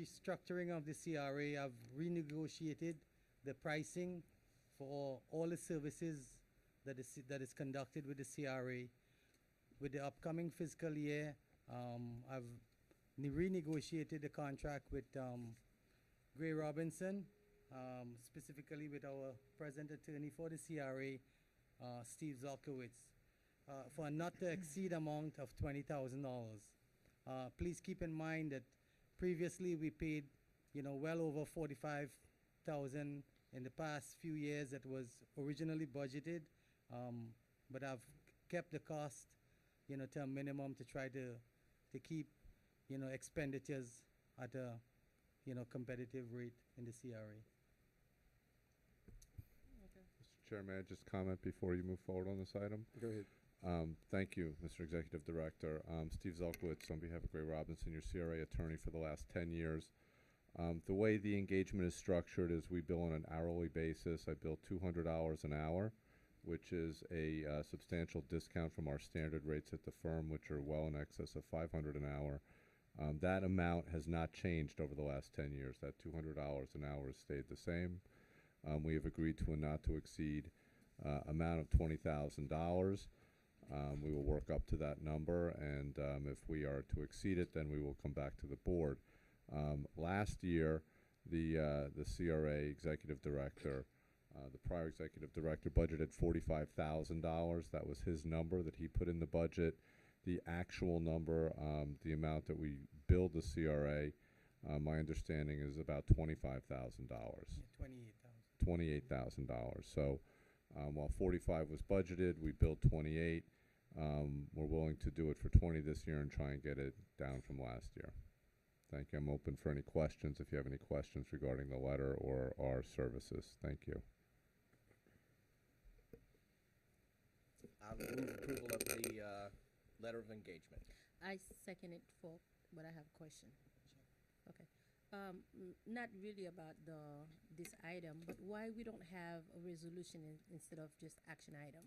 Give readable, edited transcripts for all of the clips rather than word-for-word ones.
restructuring of the CRA, I've renegotiated the pricing for all the services that is conducted with the CRA. With the upcoming fiscal year, I've renegotiated the contract with Gray Robinson, specifically with our present attorney for the CRA, Steve Zolkowitz, for a not to exceed amount of $20,000. Please keep in mind that previously we paid, well over $45,000 in the past few years that was originally budgeted, but I've kept the cost, to a minimum to try to keep, expenditures at a, competitive rate in the CRA. Mr. Chair, may I just comment before you move forward on this item? Go ahead. Thank you, Mr. Executive Director. Steve Zolkowitz on behalf of Gray Robinson, your CRA attorney for the last 10 years. The way the engagement is structured is we bill on an hourly basis. I bill $200 an hour, which is a substantial discount from our standard rates at the firm, which are well in excess of $500 an hour. That amount has not changed over the last 10 years. That $200 an hour has stayed the same. We have agreed to a not to exceed amount of $20,000. We will work up to that number, and if we are to exceed it, then we will come back to the board. Last year, the CRA executive director, the prior executive director, budgeted $45,000. That was his number that he put in the budget. The actual number, the amount that we billed the CRA, my understanding is about $25,000. Yeah, $28,000. So while 45 was budgeted, we billed 28. We're willing to do it for 20 this year and try and get it down from last year. Thank you. I'm open for any questions if you have any questions regarding the letter or our services. Thank you. I'll move approval of the letter of engagement. I second it but I have a question. Okay. Not really about this item, but why we don't have a resolution instead of just action item,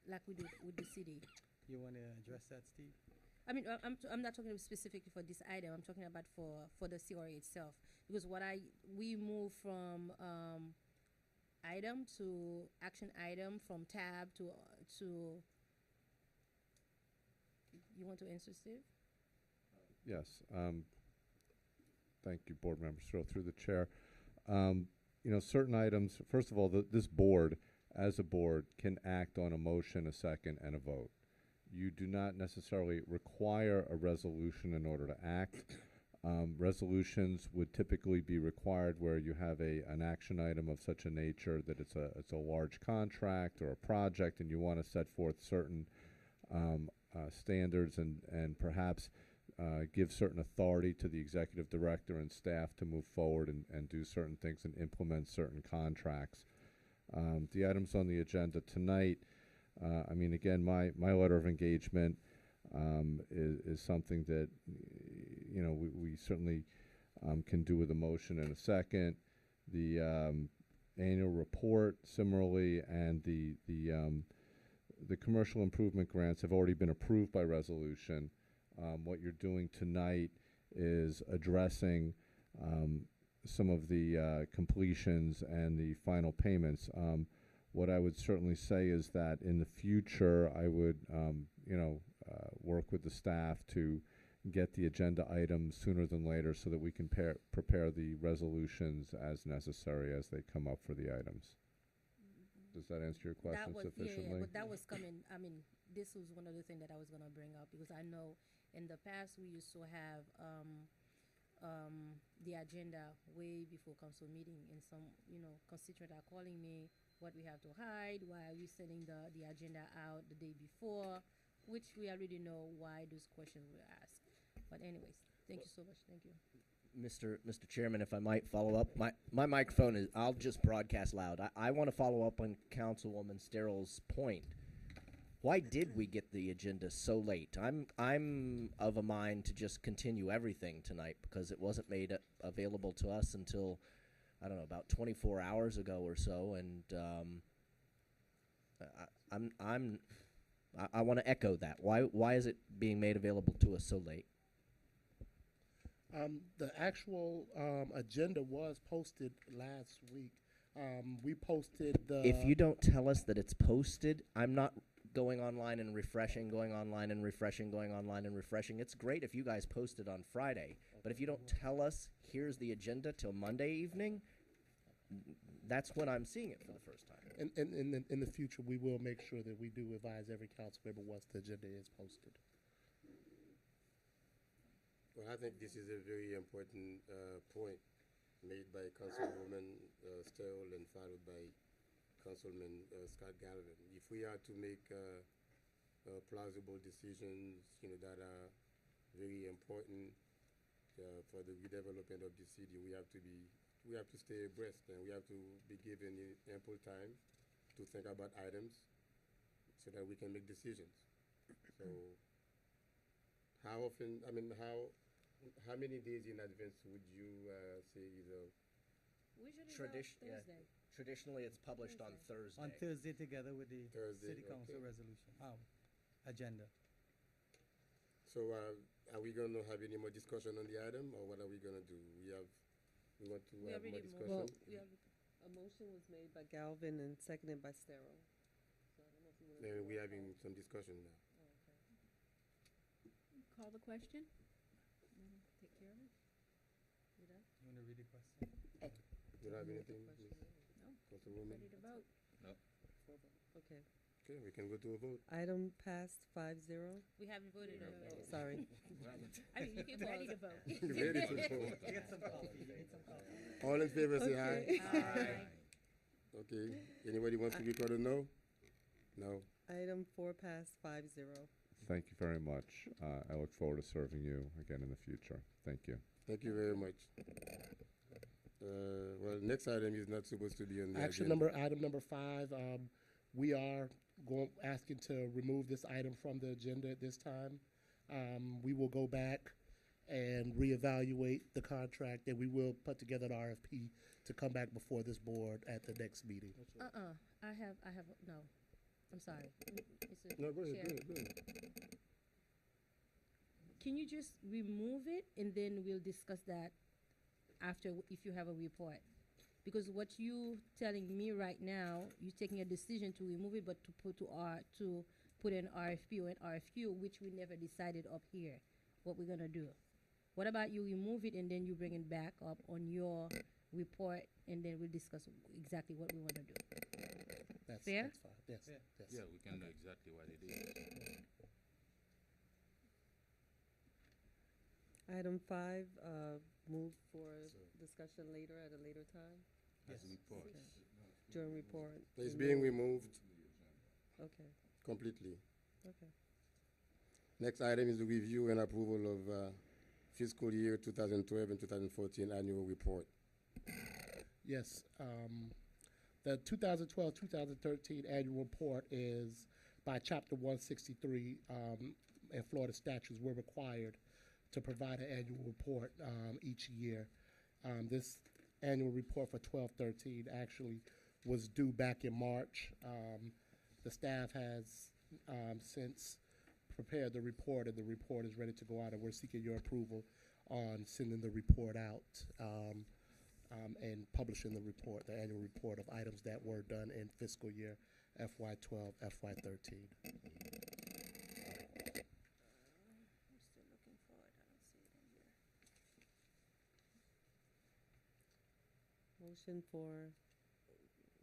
like we do with the city. You want to address that, Steve? I mean, I'm not talking specifically for this item. I'm talking about for the CRA itself, because we move from item to action item, from tab to. You want to answer, Steve? Yes. Thank you, board members. Through the chair. Certain items, first of all, this board, as a board, can act on a motion, a second, and a vote. You do not necessarily require a resolution in order to act. Resolutions would typically be required where you have an action item of such a nature that it's a large contract or a project, and you want to set forth certain standards and perhaps give certain authority to the executive director and staff to move forward and do certain things and implement certain contracts. The items on the agenda tonight, again, my letter of engagement is something that we certainly can do with a motion and a second. The annual report, similarly, and the commercial improvement grants have already been approved by resolution. What you're doing tonight is addressing some of the completions and the final payments. What I would certainly say is that in the future, I would, work with the staff to get the agenda items sooner than later so that we can prepare the resolutions as necessary as they come up for the items. Does that answer your question sufficiently? Yeah, but that was coming. This was one of the things that I was going to bring up, because I know in the past we used to have the agenda way before council meeting, and some constituents are calling me, what we have to hide, why are we sending the agenda out the day before, which we already know why those questions were asked. But anyways, thank you so much. Thank you. Mr. Chairman, if I might follow up, my microphone is, I'll just broadcast loud. I want to follow up on Councilwoman Sterrell's point. Why did we get the agenda so late? I'm of a mind to just continue everything tonight, because it wasn't made available to us until, I don't know, about 24 hours ago or so, and I want to echo that. Why is it being made available to us so late? The actual agenda was posted last week. We posted the. If you don't tell us that it's posted, I'm not going online and refreshing, going online and refreshing, going online and refreshing. It's great if you guys post it on Friday, but if you don't tell us, here's the agenda till Monday evening, that's when I'm seeing it for the first time. In the future, we will make sure that we do advise every council member once the agenda is posted. Well, I think this is a very important point made by Councilwoman Sterl and followed by Councilman Scott Galvin. If we are to make plausible decisions, that are very important for the redevelopment of the city, we have to stay abreast, and we have to be given ample time to think about items so that we can make decisions. So, how often? I mean, how many days in advance would you say is a Usually Thursday. Traditionally, it's published on Thursday. On Thursday together with the Thursday, city council okay. resolution, agenda. So are we going to have any more discussion on the item, or what are we going to do? We want to We have more already discussion. moved. Well, a motion was made by Galvin and seconded by Sterl. So I don't know if you want to. Then we're having some discussion now. Call the question. Take care of it. You done? You want to read the question? You don't have anything, No. Councilwoman? Ready to vote? Okay. Okay, we can go to a vote. Item passed 5-0. We haven't voted on it. Sorry. I mean, you can ready to vote. Ready to vote. Get some coffee, get some coffee. All in favor, say Okay. aye. Aye. Okay. Anybody wants to record a no? No. Item 4 passed 5-0. Thank you very much. I look forward to serving you again in the future. Thank you. Thank you very much. Well, next item is not supposed to be on the Action agenda. item number 5, we are asking to remove this item from the agenda at this time. We will go back and reevaluate the contract, and we will put together an RFP to come back before this board at the next meeting. I have, no. I'm sorry. Mr. No, go ahead, Chair. go ahead. Can you just remove it and then we'll discuss that after if you have a report? Because what you telling me right now, you're taking a decision to remove it, but to put an RFP or an RFQ, which we never decided up here what we're gonna do. What about you remove it and then you bring it back up on your report and then we'll discuss exactly what we wanna do. Fair? That's fine. Yes, Fair. yes. Yeah, we can know exactly what it is. Item 5, move for discussion later at a later time As a report. during report. It's being removed Okay, completely. okay. Next item is the review and approval of fiscal year 2012 and 2014 annual report. Yes, the 2012-2013 annual report is by Chapter 163, and Florida statutes were required to provide an annual report each year. This annual report for 12-13 actually was due back in March. The staff has since prepared the report, and the report is ready to go out, and we're seeking your approval on sending the report out and publishing the report, the annual report of items that were done in fiscal year FY12, FY13. Motion for,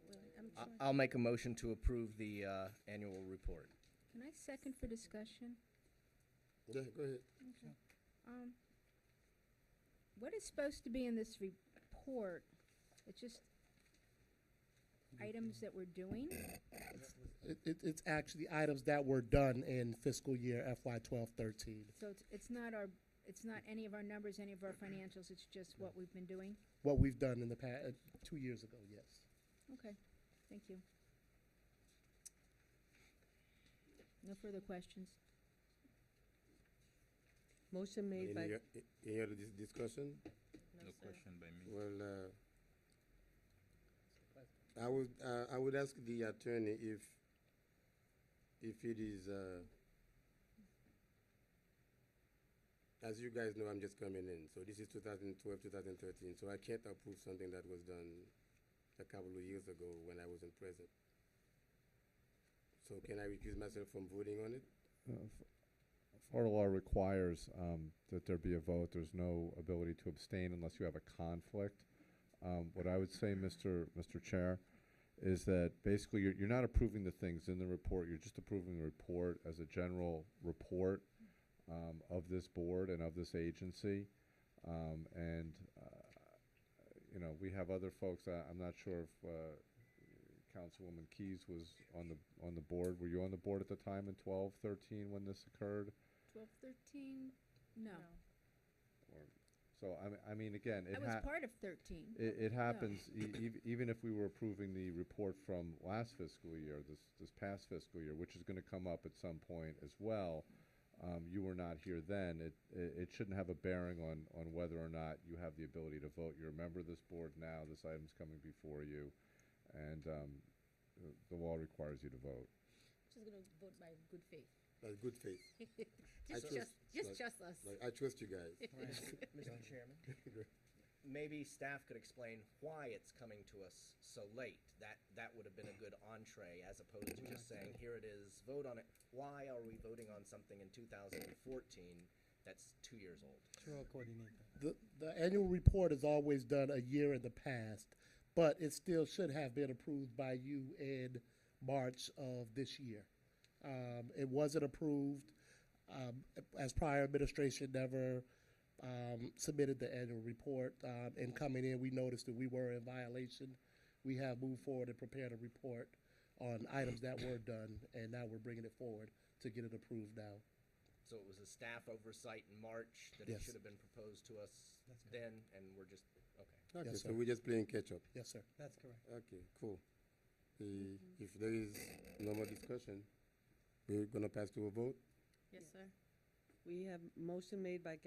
Well, I'm I- trying- I'll make a motion to approve the annual report. Can I second for discussion? Yeah, go ahead. What is supposed to be in this report? It's just items that we're doing? It's actually items that were done in fiscal year FY12-13. So it's not any of our numbers, any of our financials, it's just what we've been doing? What we've done in the past, 2 years ago, yes. Okay, thank you. No further questions? motion made by, Any other discussion? No question by me. Well, I would ask the attorney if it is as you guys know, I'm just coming in. So this is 2012, 2013. So I can't approve something that was done a couple of years ago when I wasn't present. So can I recuse myself from voting on it? Florida law requires that there be a vote. There's no ability to abstain unless you have a conflict. What I would say, Mr. Chair, is that basically you're not approving the things in the report. You're just approving the report as a general report of this board and of this agency. And you know, we have other folks. I'm not sure if Councilwoman Keys was on the board. Were you on the board at the time in 12, 13 when this occurred? 12, 13? No. So I mean, again, I was part of 13. it happens even if we were approving the report from last fiscal year, this past fiscal year, which is going to come up at some point as well. You were not here then. It shouldn't have a bearing on whether or not you have the ability to vote. You're a member of this board now. This item's coming before you, and the law requires you to vote. Just gonna vote by good faith. By good faith. Just us. Like, I trust you guys. Mr. Chairman, maybe staff could explain why it's coming to us so late. That would have been a good entree as opposed to just saying, here it is, vote on it. Why are we voting on something in 2014 that's 2 years old? Sure, coordinator. The annual report is always done a year in the past, but it still should have been approved by you in March of this year. It wasn't approved as prior administration never submitted the annual report. And coming in, we noticed that we were in violation. We have moved forward and prepared a report on items that were done, and now we're bringing it forward to get it approved now. So it was a staff oversight in March that it Yes. should have been proposed to us then, and we're just, okay. Okay, Yes, so sir. we're just playing catch up. Yes, sir. That's correct. Okay, cool. If there is no more discussion, we're gonna pass to a vote. Yes, sir. We have motion made by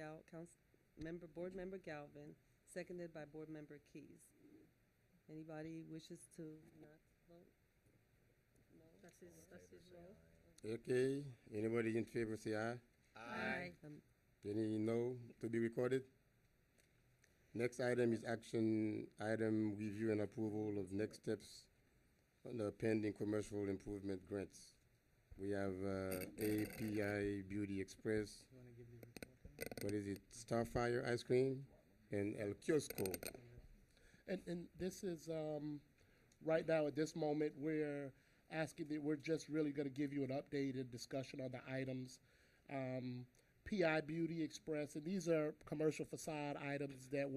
Board Member Galvin, seconded by Board Member Keys. Anybody wishes to not vote? No? That's his role. Okay, anybody in favor say aye. Aye. Any no to be recorded? Next item is action item review and approval of next steps on the pending commercial improvement grants. We have API Beauty Express, You want to give the report? what is it, Starfire Ice Cream, and El Kiosco. And this is, right now at this moment, we're asking that we're just really gonna give you an updated discussion on the items. PI Beauty Express, and these are commercial facade items that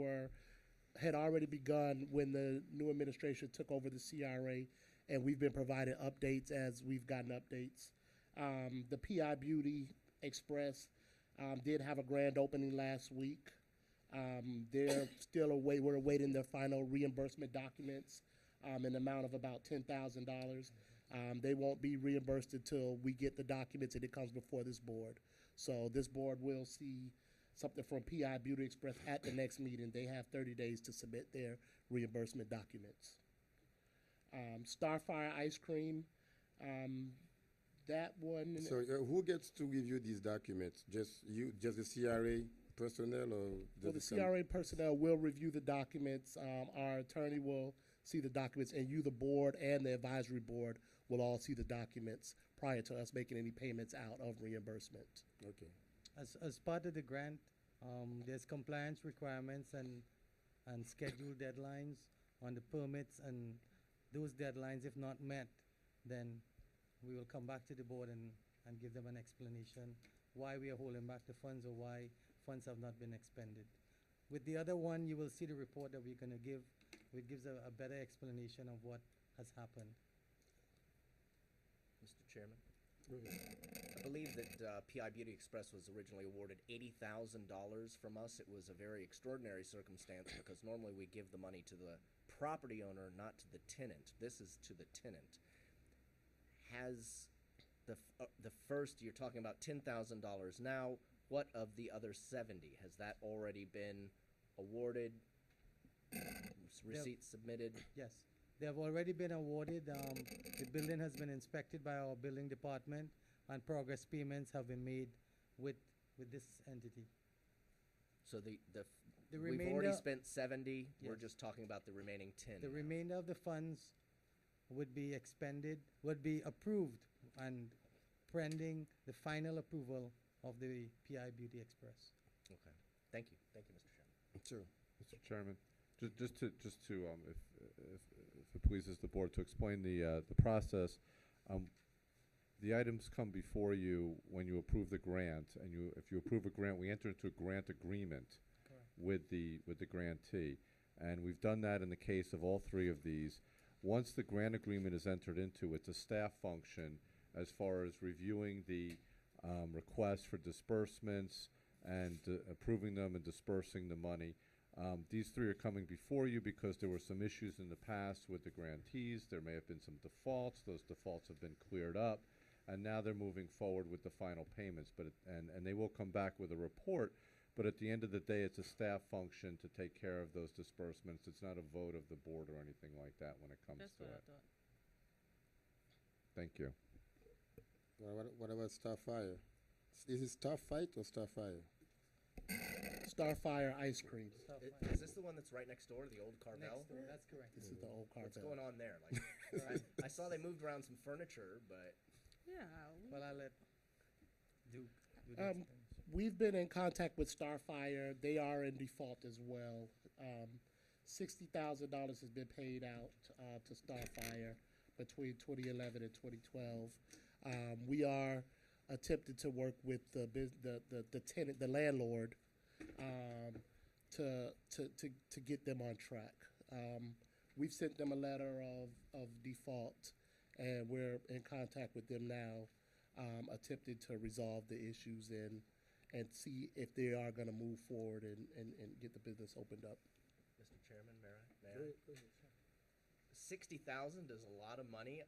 had already begun when the new administration took over the CRA, and we've been provided updates as we've gotten updates. The PI Beauty Express did have a grand opening last week. They're still we're awaiting their final reimbursement documents in the amount of about $10,000. They won't be reimbursed until we get the documents and it comes before this board. So this board will see something from PI Beauty Express at the next meeting. They have 30 days to submit their reimbursement documents. Starfire Ice Cream, that one. So who gets to review these documents? Just you, just the CRA personnel, or Well, does the it come- CRA personnel will review the documents. Our attorney will see the documents, and you, the board, and the advisory board will all see the documents prior to us making any payments out of reimbursement. Okay. As part of the grant, there's compliance requirements and schedule deadlines on the permits, and those deadlines, if not met, then we will come back to the board and give them an explanation why we are holding back the funds or why funds have not been expended. With the other one, you will see the report that we're gonna give, which gives a better explanation of what has happened. Mr. Chairman? Go ahead. I believe that PI Beauty Express was originally awarded $80,000 from us. It was a very extraordinary circumstance because normally we give the money to the property owner, not to the tenant. This is to the tenant. Has the first, you're talking about $10,000 now, what of the other 70? Has that already been awarded? Receipts submitted? Yes, they have already been awarded. The building has been inspected by our building department, and progress payments have been made with this entity. So The we've already remainder, spent 70. We're Yes. just talking about the remaining 10. the now. remainder of the funds would be expended, would be approved and pending the final approval of the PI Beauty Express. Okay. Thank you. Thank you, Mr. Chairman. Sure. Mr. Chairman, if it pleases the board to explain the process, the items come before you when you approve the grant, and if you approve a grant, we enter into a grant agreement with the grantee, and we've done that in the case of all three of these. Once the grant agreement is entered into, it's a staff function as far as reviewing the requests for disbursements and approving them and dispersing the money. These three are coming before you because there were some issues in the past with the grantees. There may have been some defaults. Those defaults have been cleared up, and now they're moving forward with the final payments. And they will come back with a report. But at the end of the day, it's a staff function to take care of those disbursements. It's not a vote of the board or anything like that when it comes That's to what I it. thought. Thank you. What about Starfire? Is it Starfight or Starfire? Starfire Ice Cream. Is this the one that's right next door, the old Carvel? Next door, that's correct. This is the old What's Carvel. going on there? Like, I saw they moved around some furniture, but Yeah. Well, I'll let Duke do the Um, explanation. We've been in contact with Starfire. They are in default as well. $60,000 has been paid out to Starfire between 2011 and 2012. We are attempting to work with the tenant, the landlord, to get them on track. We've sent them a letter of default, and we're in contact with them now, attempting to resolve the issues and see if they are going to move forward and get the business opened up. Mr. Chairman, may I? 60,000 is a lot of money.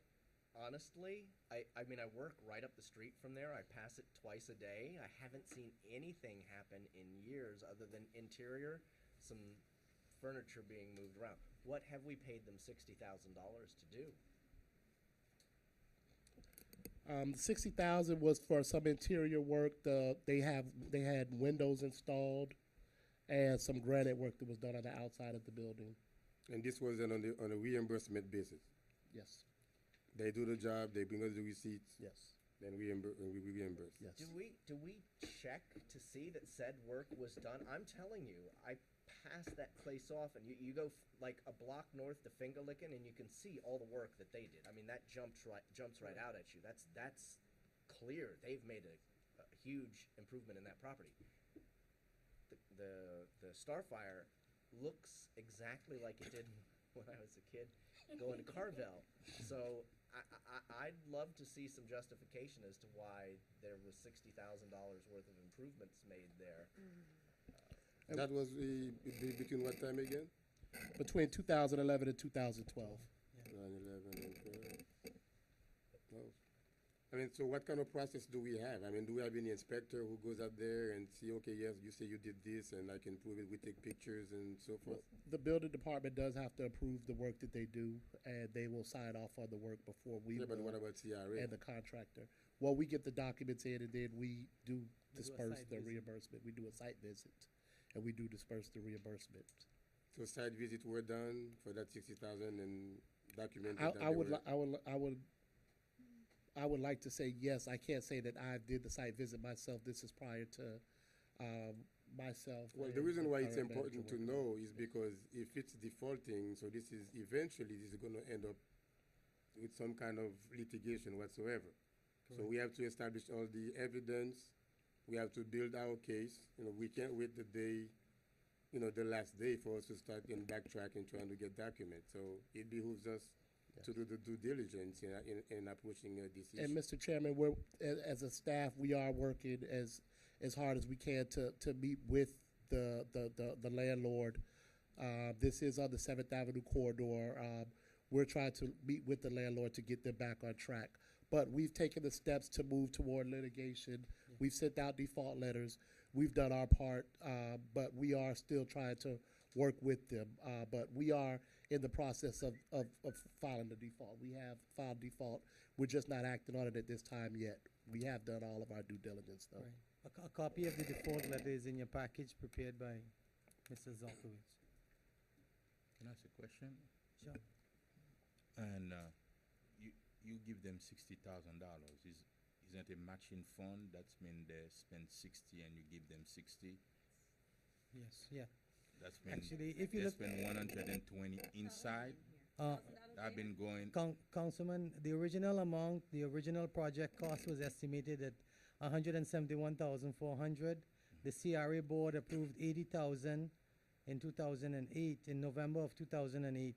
Honestly, I mean, I work right up the street from there. I pass it twice a day. I haven't seen anything happen in years other than interior, some furniture being moved around. What have we paid them $60,000 to do? 60,000 was for some interior work. They had windows installed and some granite work that was done on the outside of the building. And this was on a reimbursement basis. Yes. They do the job, they bring us the receipts, Yes. then we reimburse. Yes. Do we check to see that said work was done? I'm telling you, I passed that place off, and you go like a block north to Fingerlickin, and you can see all the work that they did. I mean, that jumps right out at you. That's clear. They've made a huge improvement in that property. The Starfire looks exactly like it did when I was a kid going to Carvel. So I'd love to see some justification as to why there was $60,000 worth of improvements made there. That was between what time again? Between 2011 and 2012. 9/11 and 12. Oh. I mean, so what kind of process do we have? I mean, do we have any inspector who goes out there and see, okay, yes, you say you did this, and I can prove it, we take pictures and so forth? The building department does have to approve the work that they do, and they will sign off on the work before we Yeah, but will, what about CRA? and the contractor. Well, we get the documents in, and then we do We do a disperse site the visit. reimbursement. We do a site visit, and we do disperse the reimbursement. So site visit were done for that 60,000 and documented that I they would, were- I would like to say yes. I can't say that I did the site visit myself. This is prior to myself. Well, the and reason why it's current important to manager know is because if it's defaulting, so this is eventually this is going to end up with some kind of litigation whatsoever. So we have to establish all the evidence. We have to build our case. You know, we can't wait the day, you know, the last day for us to start and backtrack and trying to get documents. So it behooves us to do the due diligence in approaching this issue. And Mr. Chairman, we're, as a staff, we are working as hard as we can to meet with the landlord. This is on the 7th Avenue corridor. We're trying to meet with the landlord to get them back on track. But we've taken the steps to move toward litigation. We've sent out default letters. We've done our part, but we are still trying to work with them. But we are in the process of filing the default. We have filed default. We're just not acting on it at this time yet. We have done all of our due diligence, though. Right. A copy of the default letter is in your package prepared by Mr. Zalkowicz. Can I ask a question? Sure. And you give them $60,000. Isn't a matching fund? That's mean they spend 60 and you give them 60. Yes, yeah. That's mean Actually, if you they look, spend 120 inside. uh, I've been going. Councilman, the original amount, the original project cost was estimated at 171,400. The CRA board approved 80,000 in 2008, in November of 2008.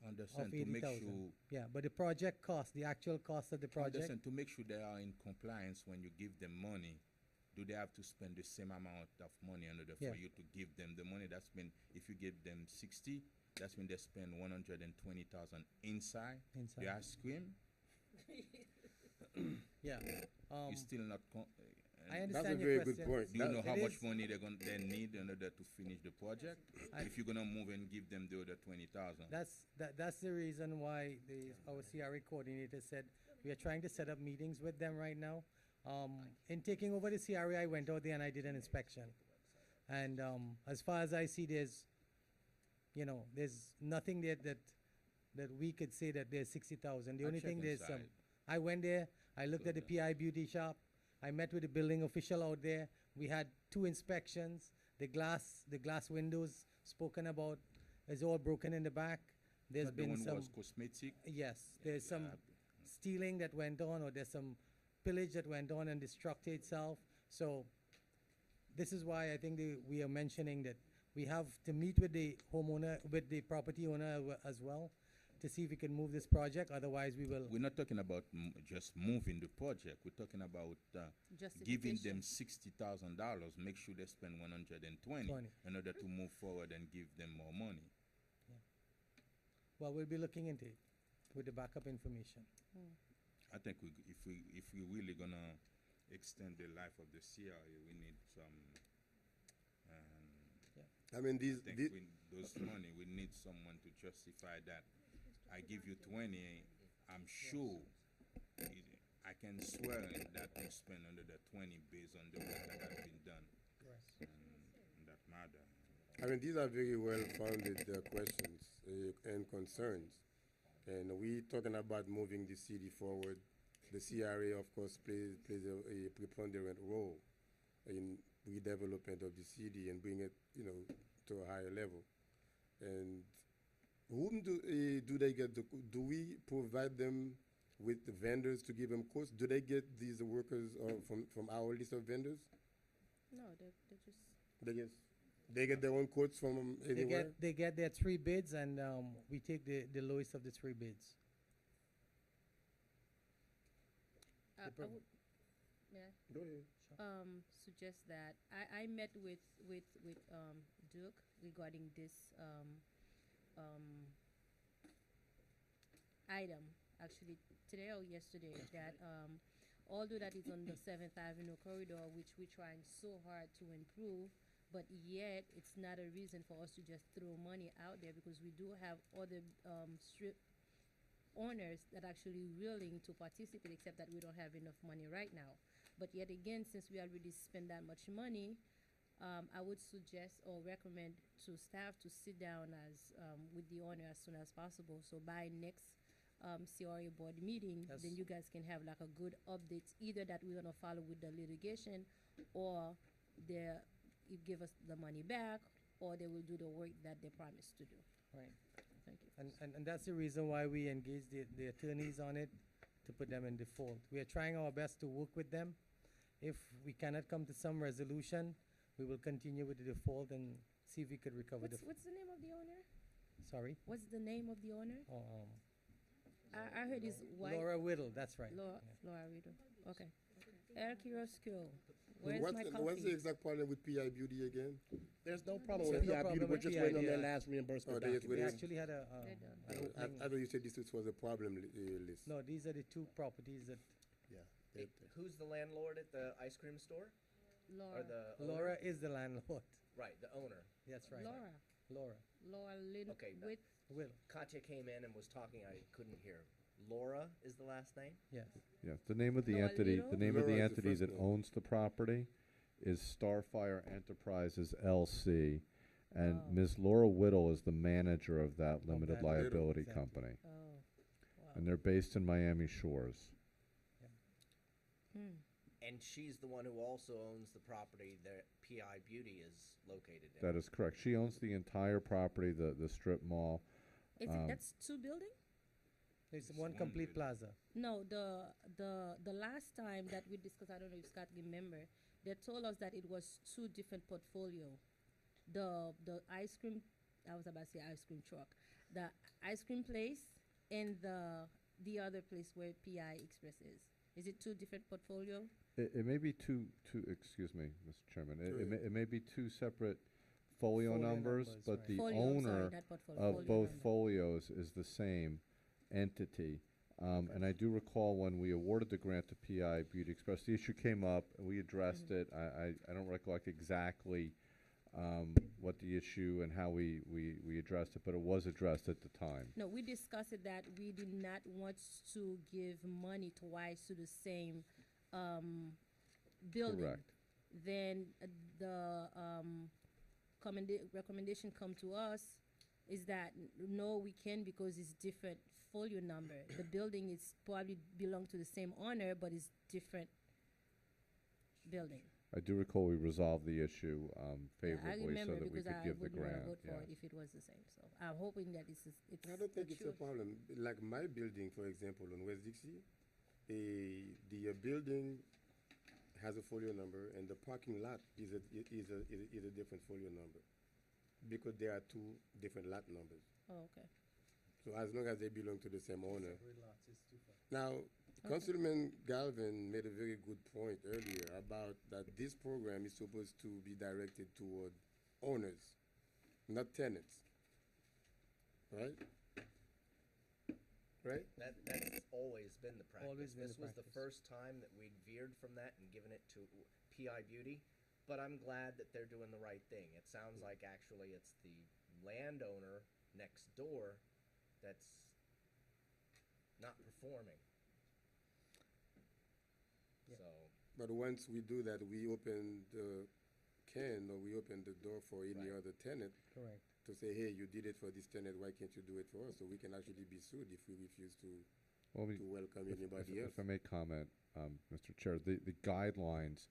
Understand Of to make 80,000. sure. Yeah, but the project cost, the actual cost of the project, Understand to make sure they are in compliance when you give them money. Do they have to spend the same amount of money in order Yeah. for you to give them the money? That's mean if you give them 60, that's when they spend 120,000 inside inside. the ice cream. Yeah. You still not. I and That's a understand your very good question. point. do you know It how much is- money they need in order to finish the project? I- If you're gonna move and give them the other 20,000. That's the reason why our CRA coordinator said we are trying to set up meetings with them right now. In taking over the CRA, I went out there and I did an inspection. And as far as I see, there's nothing there that we could say that there's 60,000. The I'll only check thing there's inside. I went there, I looked at the PI beauty shop, I met with the building official out there. We had 2 inspections. The glass windows spoken about is all broken in the back. There's Not the been one who some was cosmetic. yes, there's some Yeah. stealing that went on, or there's some pillage that went on in the structure itself. So this is why I think we are mentioning that we have to meet with the homeowner, with the property owner as well, to see if we can move this project. Otherwise, we will. We're not talking about just moving the project. We're talking about giving them $60,000. Make sure they spend 120 20. in order to move forward and give them more money. Well, we'll be looking into it with the backup information. I think if we really gonna extend the life of the CRA, we need some. I mean, I think those money, we need someone to justify that. I give you 20. I'm sure. I can swear that you spend under the 20 based on the work that has been done in that matter. I mean, these are very well-founded questions and concerns. And we talking about moving the city forward. The CRA, of course, plays a preponderant role in redevelopment of the city and bring it, to a higher level. And whom do they get? Do we provide them with the vendors to give them quotes? Do they get these workers from our list of vendors? No, they just They get their own quotes from anywhere? They get their 3 bids, and we take the lowest of the 3 bids. I prob- would, may I? Go ahead. Suggest that I met with Duke regarding this item, actually today or yesterday, that although that is on the 7th Avenue corridor, which we're trying so hard to improve, but yet it's not a reason for us to just throw money out there, because we do have other strip owners that actually willing to participate, except that we don't have enough money right now. But yet again, since we already spend that much money, I would suggest or recommend to staff to sit down with the owner as soon as possible. So by next CRA board meeting, Yes. then you guys can have like a good update, either that we're gonna follow with the litigation, or you give us the money back, or they will do the work that they promised to do. Right. Thank you. And that's the reason why we engage the attorneys on it, to put them in default. We are trying our best to work with them. If we cannot come to some resolution, we will continue with the default and see if we could recover What's the name of the owner? sorry. What's the name of the owner? Oh, I heard his wife. Laura Whittle, that's right. Laura, Yeah. Laura Riddle. Okay. Air Curiosco. Where's What's my the coffee? exact problem with PI Beauty again? There's no problem There's with no PI Beauty. problem We're with just PI, waiting on their yeah. last reimbursement Oh, they just document. We waiting. actually had They're I an opening. thought you said this was a problem list. No, these are the 2 properties that Yeah. Who's the landlord at the ice cream store? Laura. Or the owner? Laura is the landlord. Right, the owner. That's right. Laura. Laura Laura Lynn Okay, with Will. Katya came in and was talking. I couldn't hear. Laura is the last name? Yes. Yeah, the name of the Laura entity, Little? the name of the Laura is the entity first that name. owns the property is Starfire Enterprises LC, and Oh. Ms. Laura Whittle is the manager of that limited that little, liability exactly. company. Oh, wow. And they're based in Miami Shores. Hmm. And she's the one who also owns the property that PI Beauty is located in. That is correct. She owns the entire property, the strip mall. Is it, that's two building? It's It's one one complete building. plaza. No, the last time that we discussed, I don't know if Scott remember, they told us that it was two different portfolio. The ice cream, I was about to say ice cream truck, the ice cream place and the other place where PI Express is. Is it two different portfolio? It may be excuse me, Mr. Chairman, Go ahead. it may be two separate folio Folio numbers, numbers, but right. the Folio, I'm sorry, owner not portfolio, of folio both number. folios is the same entity. And I do recall when we awarded the grant to PI Beauty Express, the issue came up, and we addressed it. I don't recollect exactly what the issue and how we addressed it, but it was addressed at the time. No, we discussed it that we did not want to give money twice to the same building. Correct. Then the recommendation come to us is that no, we can because it's different folio number. The building is probably belong to the same owner, but it's different building. I do recall we resolved the issue Yeah, I favorably so remember that we because could I give the wouldn't want grant. to vote for Yeah. it if it was the same. So I'm hoping that it's I don't think it's a truth. problem. Like my building, for example, on West Dixie, the building has a folio number, and the parking lot is a different folio number, because there are two different lot numbers. Oh, okay. So as long as they belong to the same owner. Separate lots, it's different. Now, Councilman Galvin made a very good point earlier about that this program is supposed to be directed toward owners, not tenants. Right? Right? That's always been the practice. Always been This the was the practice. first time that we'd veered from that and given it to PI Beauty, but I'm glad that they're doing the right thing. It sounds like actually it's the landowner next door that's not performing. Yeah. So, But once we do that, we open the can, or we open the door for any Right. other tenant Correct. to say, hey, you did it for this tenant, why can't you do it for us? So we can actually be sued if we refuse to Well, we- welcome if- anybody if, else. If I may comment, Mr. Chair, the guidelines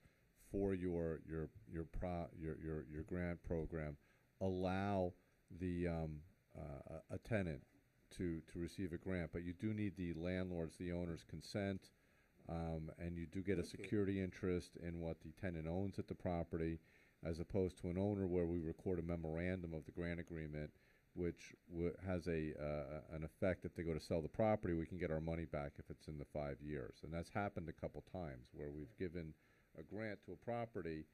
for your grant program allow the a tenant to receive a grant, but you do need the landlord's, the owner's consent, and you do get a Okay. security interest in what the tenant owns at the property, as opposed to an owner where we record a memorandum of the grant agreement, which has an effect if they go to sell the property, we can get our money back if it's in the 5 years. And that's happened a couple times where we've given a grant to a property,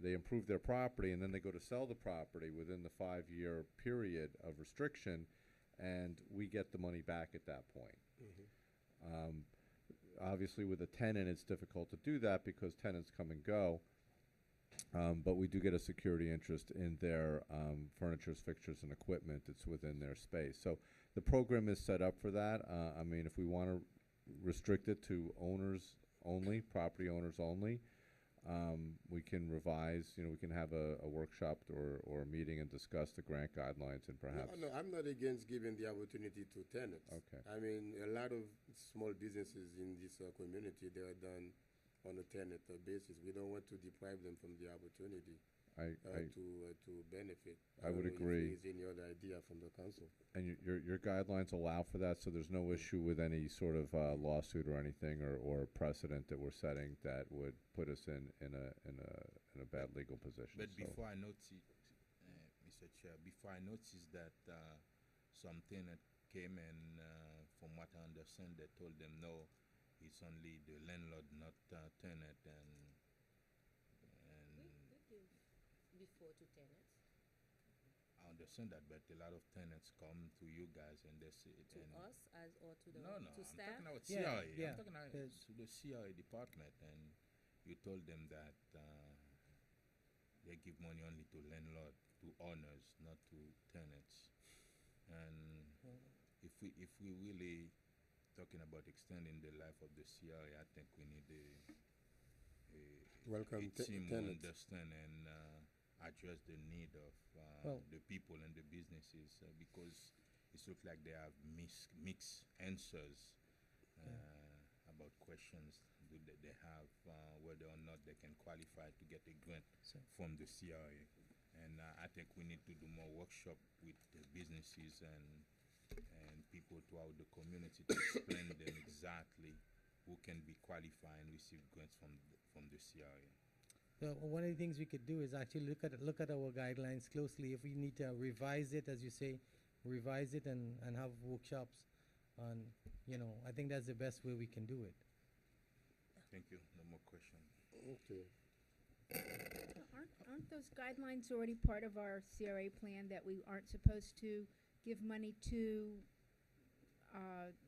they improve their property, and then they go to sell the property within the 5-year period of restriction, and we get the money back at that point. Obviously, with a tenant, it's difficult to do that because tenants come and go. But we do get a security interest in their furnitures, fixtures, and equipment that's within their space. So the program is set up for that. I mean, if we want to restrict it to owners only, property owners only, we can revise, we can have a workshop or a meeting and discuss the grant guidelines and perhaps. No, I'm not against giving the opportunity to tenants. Okay. I mean, a lot of small businesses in this community, they are done on a tenant basis. We don't want to deprive them from the opportunity to benefit. I would don't know agree. If there is any other idea from the council. And your guidelines allow for that, so there's no issue with any sort of lawsuit or anything or precedent that we're setting that would put us in a bad legal position. But So- before I noticed, Mr. Chair, before I noticed that some tenant came and from what I understand, they told them no, it's only the landlord, not tenant, and We give before to tenants. I understand that, but a lot of tenants come to you guys and they say To and us as or to the no, to I'm staff? talking about Yeah, CRA. yeah. I'm talking about There's- to the CRA department, and you told them that they give money only to landlord, to owners, not to tenants. And if we really talking about extending the life of the CRA, I think we need Welcome a team who tenants. understand and address the need of Well- the people and the businesses because it looks like they have mixed answers about questions that they have, whether or not they can qualify to get a grant So- from the CRA. And I think we need to do more workshop with the businesses and people throughout the community to explain them exactly who can be qualified and receive grants from the CRA. So one of the things we could do is actually look at our guidelines closely. If we need to revise it, as you say, revise it and have workshops on, I think that's the best way we can do it. Thank you. No more questions. Okay. Aren't those guidelines already part of our CRA plan that we aren't supposed to give money to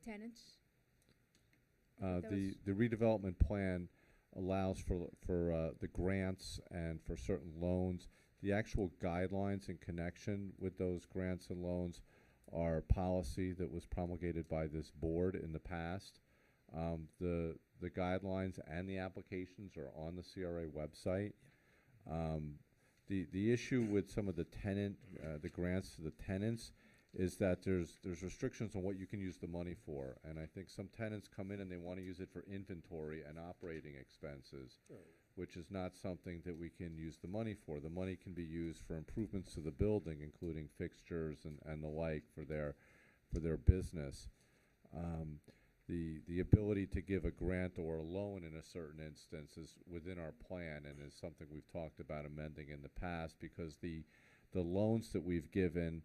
tenants? The redevelopment plan allows for the grants and for certain loans. The actual guidelines in connection with those grants and loans are policy that was promulgated by this board in the past. The guidelines and the applications are on the CRA website. The issue with some of the the grants to the tenants is that there's restrictions on what you can use the money for. And I think some tenants come in and they want to use it for inventory and operating expenses, which is not something that we can use the money for. The money can be used for improvements to the building, including fixtures and the like for their business. The ability to give a grant or a loan in a certain instance is within our plan and is something we've talked about amending in the past because the loans that we've given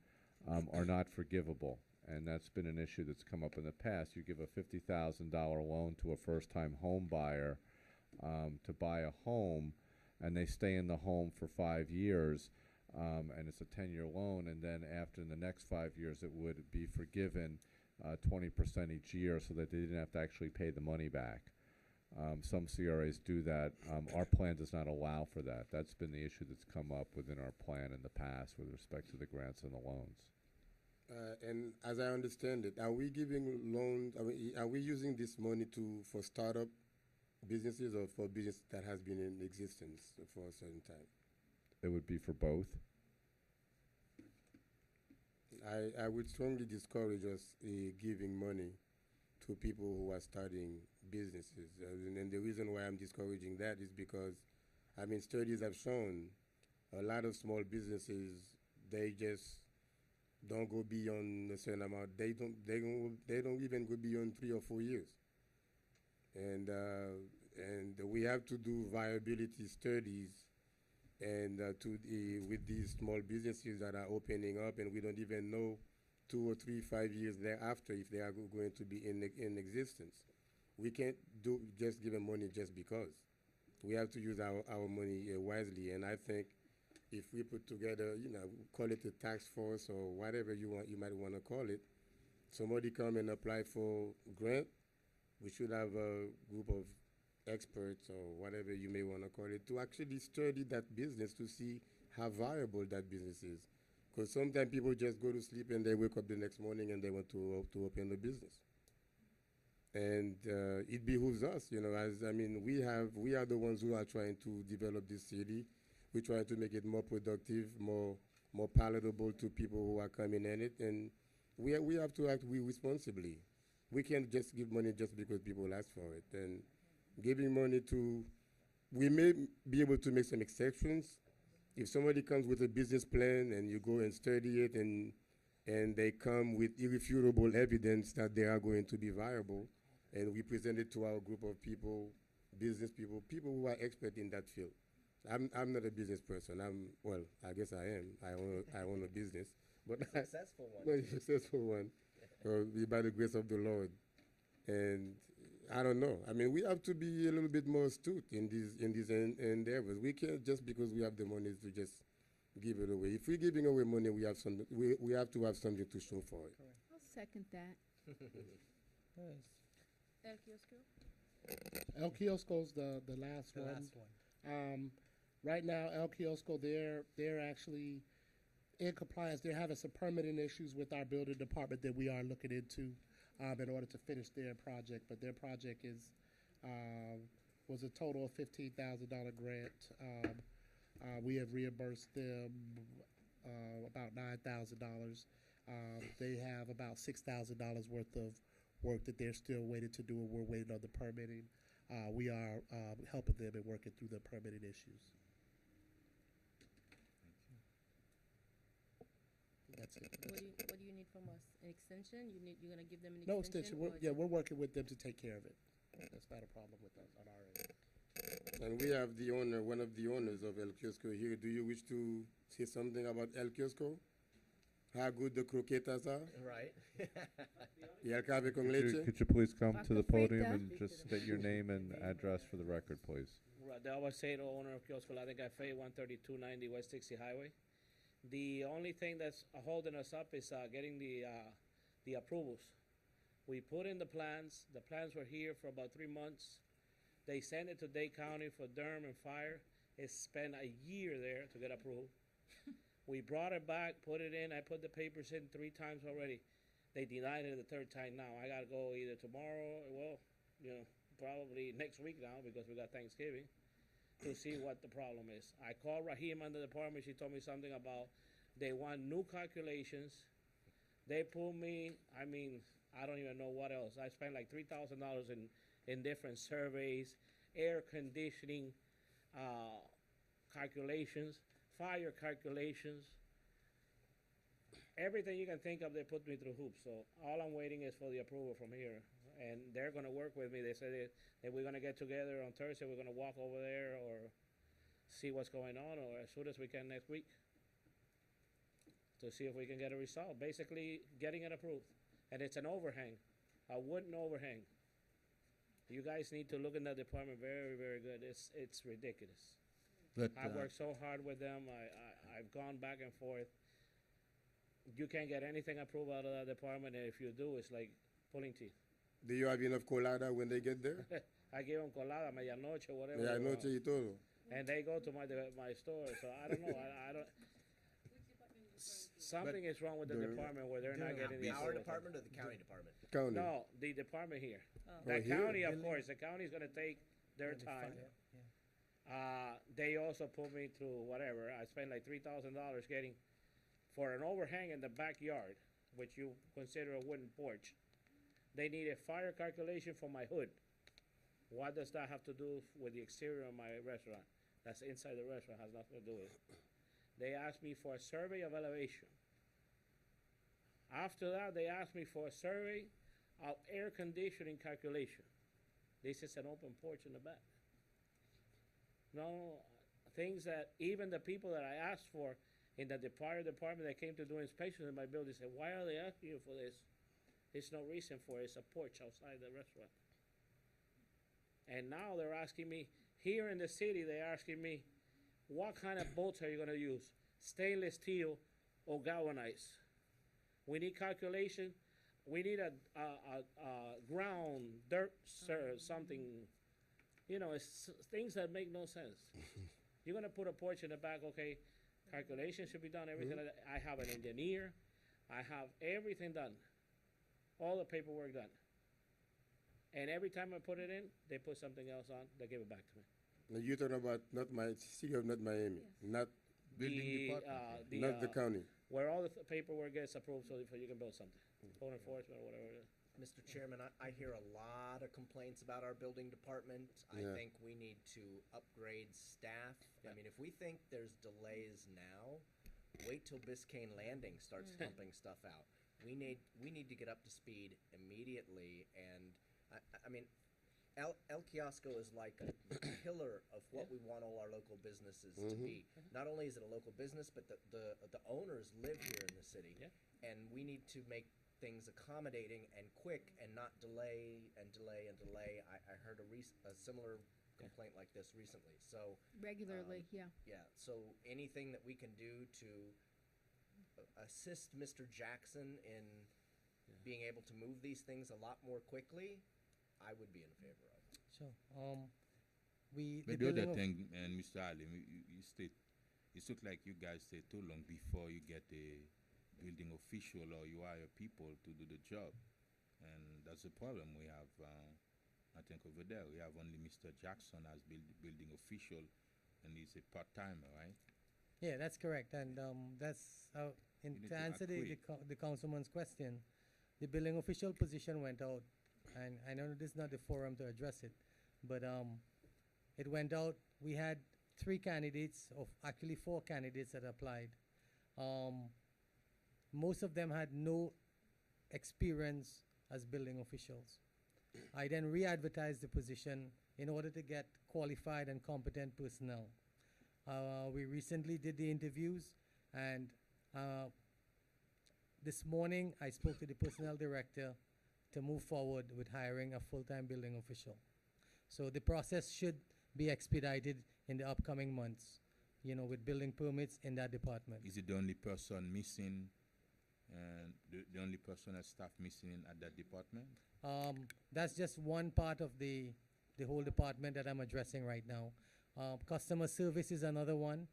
are not forgivable, and that's been an issue that's come up in the past. You give a $50,000 loan to a first-time home buyer to buy a home, and they stay in the home for 5 years, and it's a 10-year loan, and then after the next 5 years it would be forgiven 20% each year so that they didn't have to actually pay the money back. Some CRAs do that. Our plan does not allow for that. That's been the issue that's come up within our plan in the past with respect to the grants and the loans. And as I understand it, are we giving loans? Are we using this money for startup businesses or for business that has been in existence for a certain time? It would be for both. I would strongly discourage us giving money to people who are starting businesses. And the reason why I'm discouraging that is because, studies have shown a lot of small businesses, they just don't go beyond a certain amount. They don't even go beyond 3 or 4 years. And we have to do viability studies and with these small businesses that are opening up, and we don't even know 2 or 3, 5 years thereafter if they are going to be in existence. We can't just give them money just because. We have to use our money wisely, and I think if we put together, call it a task force or whatever you might want to call it, somebody come and apply for grant, we should have a group of experts or whatever you may want to call it to actually study that business to see how viable that business is. Because sometimes people just go to sleep and they wake up the next morning and they want to open a business. And it behooves us, we are the ones who are trying to develop this city. We're trying to make it more productive, more palatable to people who are coming in it, and we have to act responsibly. We can't just give money just because people ask for it. And giving money we may be able to make some exceptions. If somebody comes with a business plan and you go and study it and they come with irrefutable evidence that they are going to be viable, and we present it to our group of people, business people who are expert in that field. I'm not a business person. I guess I am. I own a business, but Successful one. but a successful one, by the grace of the Lord. And I don't know. We have to be a little bit more astute in these endeavors. We can't just because we have the money to just give it away. If we're giving away money, we have to have something to show for it. I'll second that. Yes. El Kiosco? El Kiosco's the last The one. last one. Right now, El Kiosco, they're actually in compliance. They're having some permitting issues with our building department that we are looking into. in order to finish their project. But their project was a total of $15,000 grant. We have reimbursed them about $9,000. They have about $6,000 worth of work that they're still waiting to do, and we're waiting on the permitting. We are helping them and working through the permitting issues. That's it. What do you need from us? An extension? You're gonna give them an No extension? extension. We're working with them to take care of it. That's not a problem with us on our end. And we have the owner, one of the owners of El Kiosco here. Do you wish to say something about El Kiosco? How good the croquetas are? Right. Y el café con Could leche? you please come to the Vaca podium frita. and just state your name and address for the record, please? Right, the Albacete owner of Kiosco La de Cafe, 13290 West Dixie Highway. The only thing that's holding us up is getting the approvals. We put in the plans. The plans were here for about 3 months. They sent it to Dade County for DERM and fire. It spent a year there to get approved. We brought it back, put it in. I put the papers in 3 times already. They denied it the 3rd time now. I gotta go either tomorrow, probably next week now because we got Thanksgiving, to see what the problem is. I called Rahim on the department. She told me something about they want new calculations. They pulled me, I don't even know what else. I spent like $3,000 in different surveys, air conditioning calculations, fire calculations. Everything you can think of, they put me through hoops. So all I'm waiting is for the approval from here. And they're going to work with me. They said that we're going to get together on Thursday. We're going to walk over there or see what's going on, or as soon as we can next week, to see if we can get a result. Basically, getting it approved. And it's an overhang, a wooden overhang. You guys need to look in that department very, very good. It's ridiculous. But, I worked so hard with them. I've gone back and forth. You can't get anything approved out of that department, and if you do, it's like pulling teeth. Do you have enough colada when they get there? I give them colada, medianoche, whatever. Medianoche y todo. And they go to my store. So I don't know. I don't. Something is wrong with the department where they're not getting the Our approval. department or the county department? County. No, the department here. Oh. The Oh, here? county, of course. The county's gonna take their time. They also put me through whatever. I spent like $3,000 getting for an overhang in the backyard, which you consider a wooden porch. They need a fire calculation for my hood. What does that have to do with the exterior of my restaurant? That's inside the restaurant, has nothing to do with it. They asked me for a survey of elevation. After that, they asked me for a survey of air conditioning calculation. This is an open porch in the back. No, things that even the people that I asked for in the fire department that came to do inspections in my building said, why are they asking you for this? There's no reason for it. It's a porch outside the restaurant. And now they're asking me, here in the city, they're asking me, what kind of bolts are you going to use? Stainless steel or galvanized? We need calculation. We need a ground, dirt, something. It's things that make no sense. You're going to put a porch in the back, okay, calculation should be done, everything like that. I have an engineer. I have everything done. All the paperwork done. And every time I put it in, they put something else on, they give it back to me. Now you're talking about city of not Miami, not Building the county. Where all the paperwork gets approved so you can build something. Code enforcement or whatever it is. Mr. Chairman, I hear a lot of complaints about our building department. I Yeah. think we need to upgrade staff. I mean, if we think there's delays now, wait till Biscayne Landing starts pumping stuff out. We need to get up to speed immediately, and I mean, El Kiosco is like a pillar of what we want all our local businesses to be. Not only is it a local business, but the owners live here in the city, and we need to make things accommodating and quick and not delay and delay and delay. I heard a similar complaint like this recently. So Regularly, yeah. yeah. So anything that we can do to assist Mr. Jackson in being able to move these things a lot more quickly, I would be in favor of. Sure. But the other thing, and Mr. Ali, you stayed, it looked like you guys stayed too long before you get a building official or you hire people to do the job. And that's the problem we have. I think over there we have only Mr. Jackson as building official, and he's a part timer, right? Yeah, that's correct, and that's You need to to answer agree. the councilman's question. The building official position went out, and I know this is not the forum to address it, but it went out. We had 3 candidates, of actually 4 candidates that applied. Most of them had no experience as building officials. I then re-advertised the position in order to get qualified and competent personnel. We recently did the interviews, and this morning I spoke to the personnel director to move forward with hiring a full-time building official. So the process should be expedited in the upcoming months, with building permits in that department. Is it the only person missing, and the only person as staff missing at that department? That's just one part of the whole department that I'm addressing right now. Customer service is another one.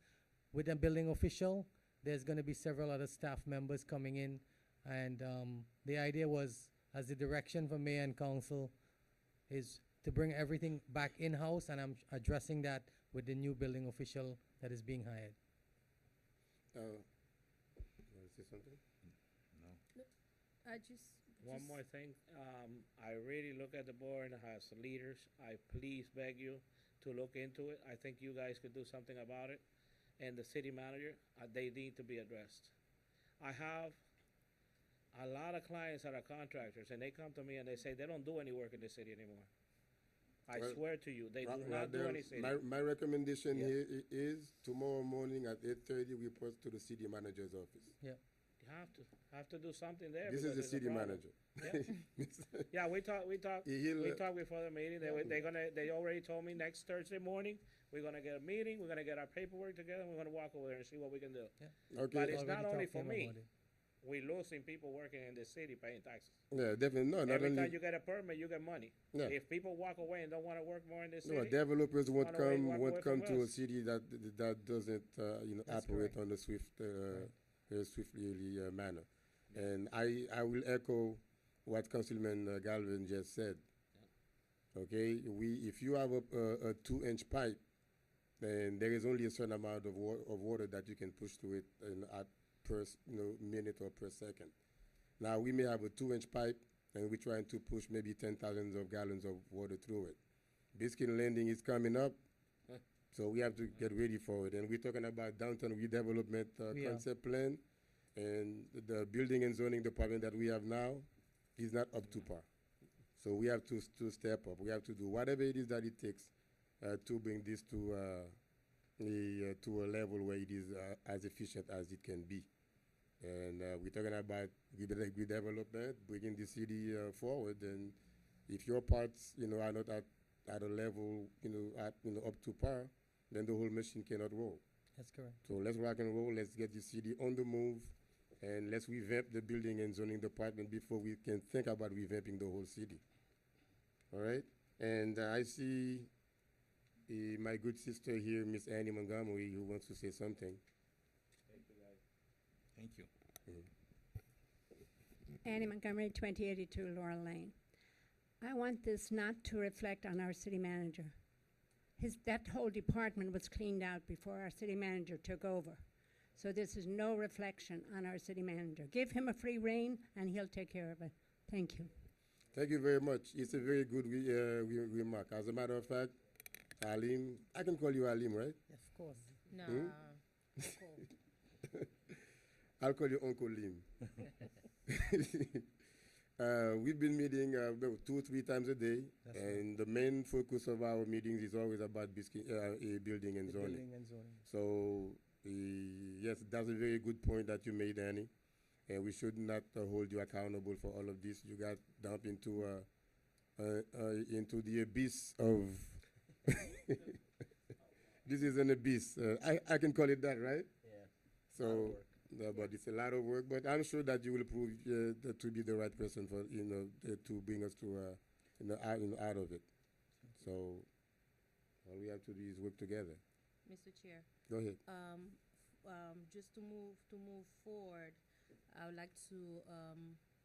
With a building official, there's going to be several other staff members coming in, and the idea was, as the direction from mayor and council, is to bring everything back in-house, and I'm addressing that with the new building official that is being hired. You want to say something? No. I just One more thing, I really look at the board as leaders. I please beg you to look into it. I think you guys could do something about it. And the city manager, they need to be addressed. I have a lot of clients that are contractors, and they come to me and they say they don't do any work in the city anymore. I Well, swear to you, they do Well, not do then, any city. my recommendation Yeah. here is tomorrow morning at 8:30 we post to the city manager's office. You have to do something there. This is because the there's a city problem. manager. Yeah, we talk before the meeting. They already told me next Thursday morning, we're gonna get a meeting, we're gonna get our paperwork together, and we're gonna walk over there and see what we can do. Okay. But it's Already not only talked for to him me. about it. We're losing people working in the city paying taxes. Yeah, definitely. No, not Every only. time you get a permit, you get money. Yeah. If people walk away and don't wanna work more in the No, city, developers won't Wanna away- come walk won't away come from to a us. city that doesn't That's operate correct. on the swiftly manner. And I will echo what Councilman Galvin just said. Okay, if you have a 2-inch pipe, then there is only a certain amount of water that you can push through it at per minute or per second. Now we may have a 2-inch pipe, and we're trying to push maybe 10,000 of gallons of water through it. Biscuit Landing is coming up, so we have to get ready for it. And we're talking about downtown redevelopment We are. concept plan, and the building and zoning department that we have now is not up to par. So we have to step up. We have to do whatever it is that it takes to bring this to a level where it is as efficient as it can be. And we're talking about redevelopment, bringing the city forward. And if your parts, are not at a level, up to par, then the whole machine cannot roll. That's correct. So let's rock and roll. Let's get the city on the move, and let's revamp the building and zoning department before we can think about revamping the whole city. All right? And I see my good sister here, Miss Annie Montgomery, who wants to say something. Thank you. Annie Montgomery, 2082 Laurel Lane. I want this not to reflect on our city manager. That whole department was cleaned out before our city manager took over. So this is no reflection on our city manager. Give him a free rein and he'll take care of it. Thank you. Thank you very much. It's a very good remark. As a matter of fact, Alim, I can call you Alim, right? Of course. no. Cool. I'll call you Uncle Lim. We've been meeting about 2 or 3 times a day, That's and the main focus of our meetings is always about building and The zoning. building and zoning. So, yes, that's a very good point that you made, Annie. And we should not hold you accountable for all of this. You got dumped into the abyss of. This is an abyss. I can call it that, right? Yeah. So, but it's a lot of work. But I'm sure that you will prove to be the right person for to bring us to out of it. So all we have to do is work together. Mr. Chair, Go ahead. just to move forward, I would like to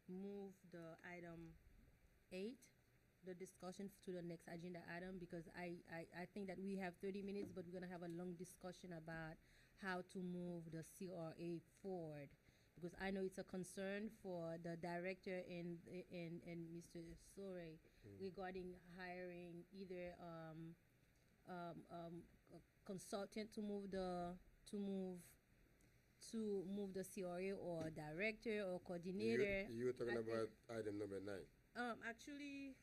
move the item 8, the discussion to the next agenda item, because I think that we have 30 minutes, but we're gonna have a long discussion about how to move the CRA forward. Because I know it's a concern for the director and Mr. Sore regarding hiring either a consultant to move the CRA, or director or coordinator. You were talking I about item number 9. Actually,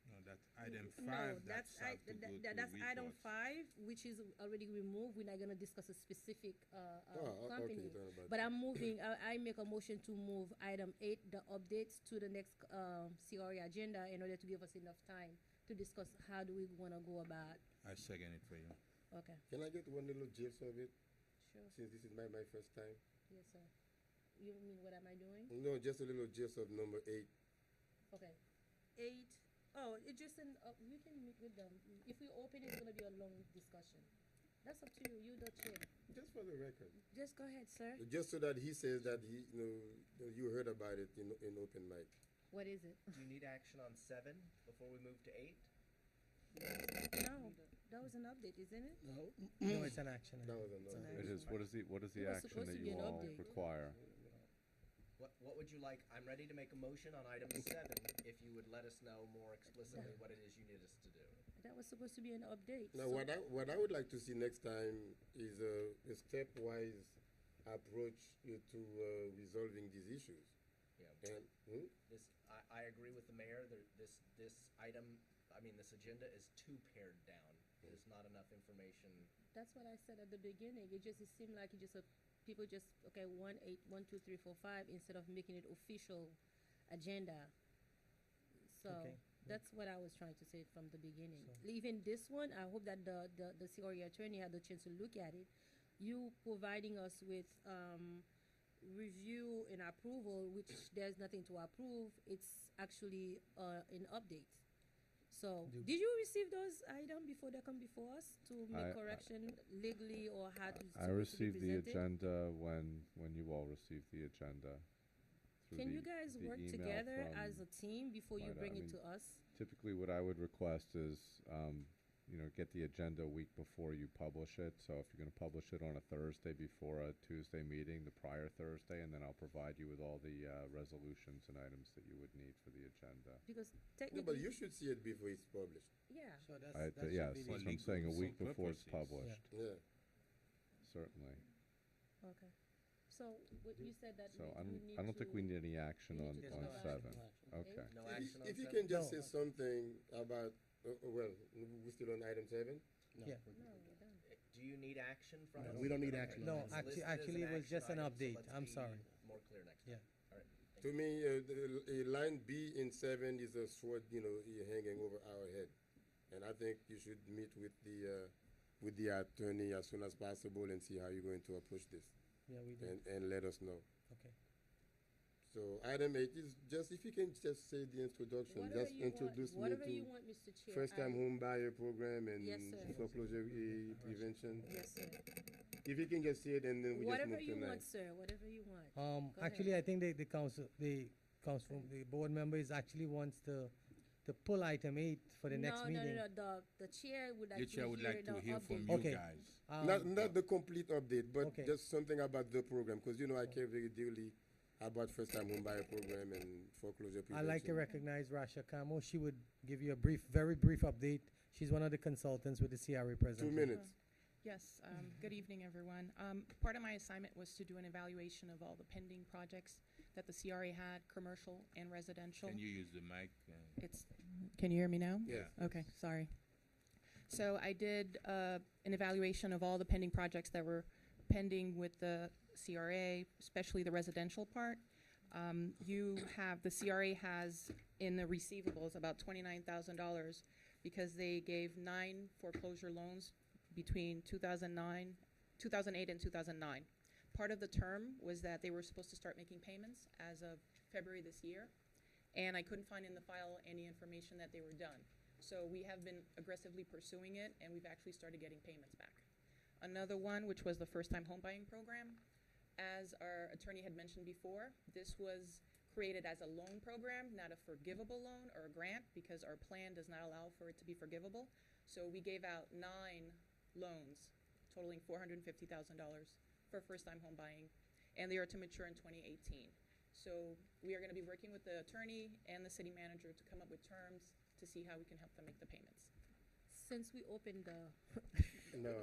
No, that's item no, 5. that's have to go to that's item reports. 5, which is already removed. We're not gonna discuss a specific Okay, company. you're talking about But that. I'm moving. I make a motion to move item 8, the updates, to the next CRA agenda in order to give us enough time to discuss how do we wanna go about. I second it for you. Okay, Can I get one little gist of it, sure. since this is my first time? Yes, sir. You mean what am I doing? No, just a little gist of number 8. Okay. 8. Oh, it just we can meet with them. If we open it, it's gonna be a long discussion. That's up to you. You the chair. Just for the record. Just go ahead, sir. Just so that he says that you heard about it in open mic. What is it? Do you need action on 7 before we move to 8? No, that was an update, isn't it? No. No, it's an action. That item. was another. It is, what is the It was action supposed that to be you an all update. require? What would you like? I'm ready to make a motion on item 7 if you would let us know more explicitly what it is you need us to do. That was supposed to be an update. Now, what I would like to see next time is a stepwise approach to resolving these issues. Yeah. And I agree with the mayor. This item, this agenda is too pared down. There's not enough information. That's what I said at the beginning. It seemed like people just, 1, 8, 1, 2, 3, 4, 5, instead of making it official agenda. So Okay. that's what I was trying to say from the beginning. Even this one, I hope that the CRA attorney had the chance to look at it. You providing us with review and approval, which there's nothing to approve. It's actually an update. So, did you receive those items before they come before us to make correction legally, or how to? I received the agenda when you all received the agenda. through Can you the- guys the work email together from as a team before you Lida. bring I it mean, to us? Typically, what I would request is, get the agenda a week before you publish it. So if you're going to publish it on a Thursday before a Tuesday meeting, the prior Thursday, and then I'll provide you with all the resolutions and items that you would need for the agenda. Because no, technically, but you should see it before it's published. yeah. So that's, I, that should yes, be that's the- what I'm saying, a legal week before it's purposes. published, Yeah. certainly. Okay. So what you said that So we need I don't think we to- need any action we need on, to There's on no action. 7. Okay. No If action on you 7? can just No. say something about, we're still on item 7? Yeah. No, we're done. Do you need action from No, us? we don't need Okay. action No, It's actually- listed as actually an it was action just an item, so update. let's I'm be sorry. more clear next Yeah. time. All right. Thank To me, line B in 7 is a sword, hanging over our head. And I think you should meet with the attorney as soon as possible and see how you're going to approach this, Yeah, we did. and let us know. Okay. So item 8 is just, if you can just say the introduction, Whatever just you want, introduce me whatever you to want, Mr. Chair. first-time home buyer program and Yes, sir. foreclosure prevention. Yes, sir. If you can just say it and then we just Whatever move you to 9. want, sir. Whatever you want. Go Actually, ahead. I think the board members actually wants to pull item 8 for the next meeting. No. The chair would like The to chair would like to the hear from update. you Okay. guys. Not the complete update, but Okay. just something about the program, because I care very dearly about first-time home buyer program and foreclosure prevention. I'd like to recognize Rasha Kamo. She would give you a very brief update. She's one of the consultants with the CRA 2 presently. minutes. Yes, good evening, everyone. Part of my assignment was to do an evaluation of all the pending projects that the CRA had, commercial and residential. Can you use the mic? Can you hear me now? Yes. Okay, sorry. So I did an evaluation of all the pending projects that were pending with the CRA, especially the residential part. The CRA has in the receivables about $29,000 because they gave 9 foreclosure loans between 2008 and 2009. Part of the term was that they were supposed to start making payments as of February this year, and I couldn't find in the file any information that they were done. So we have been aggressively pursuing it, and we've actually started getting payments back. Another one, which was the first-time home buying program, as our attorney had mentioned before, this was created as a loan program, not a forgivable loan or a grant, because our plan does not allow for it to be forgivable. So we gave out 9 loans totaling $450,000 for first-time home buying, and they are to mature in 2018. So we are going to be working with the attorney and the city manager to come up with terms to see how we can help them make the payments. Since we opened the No,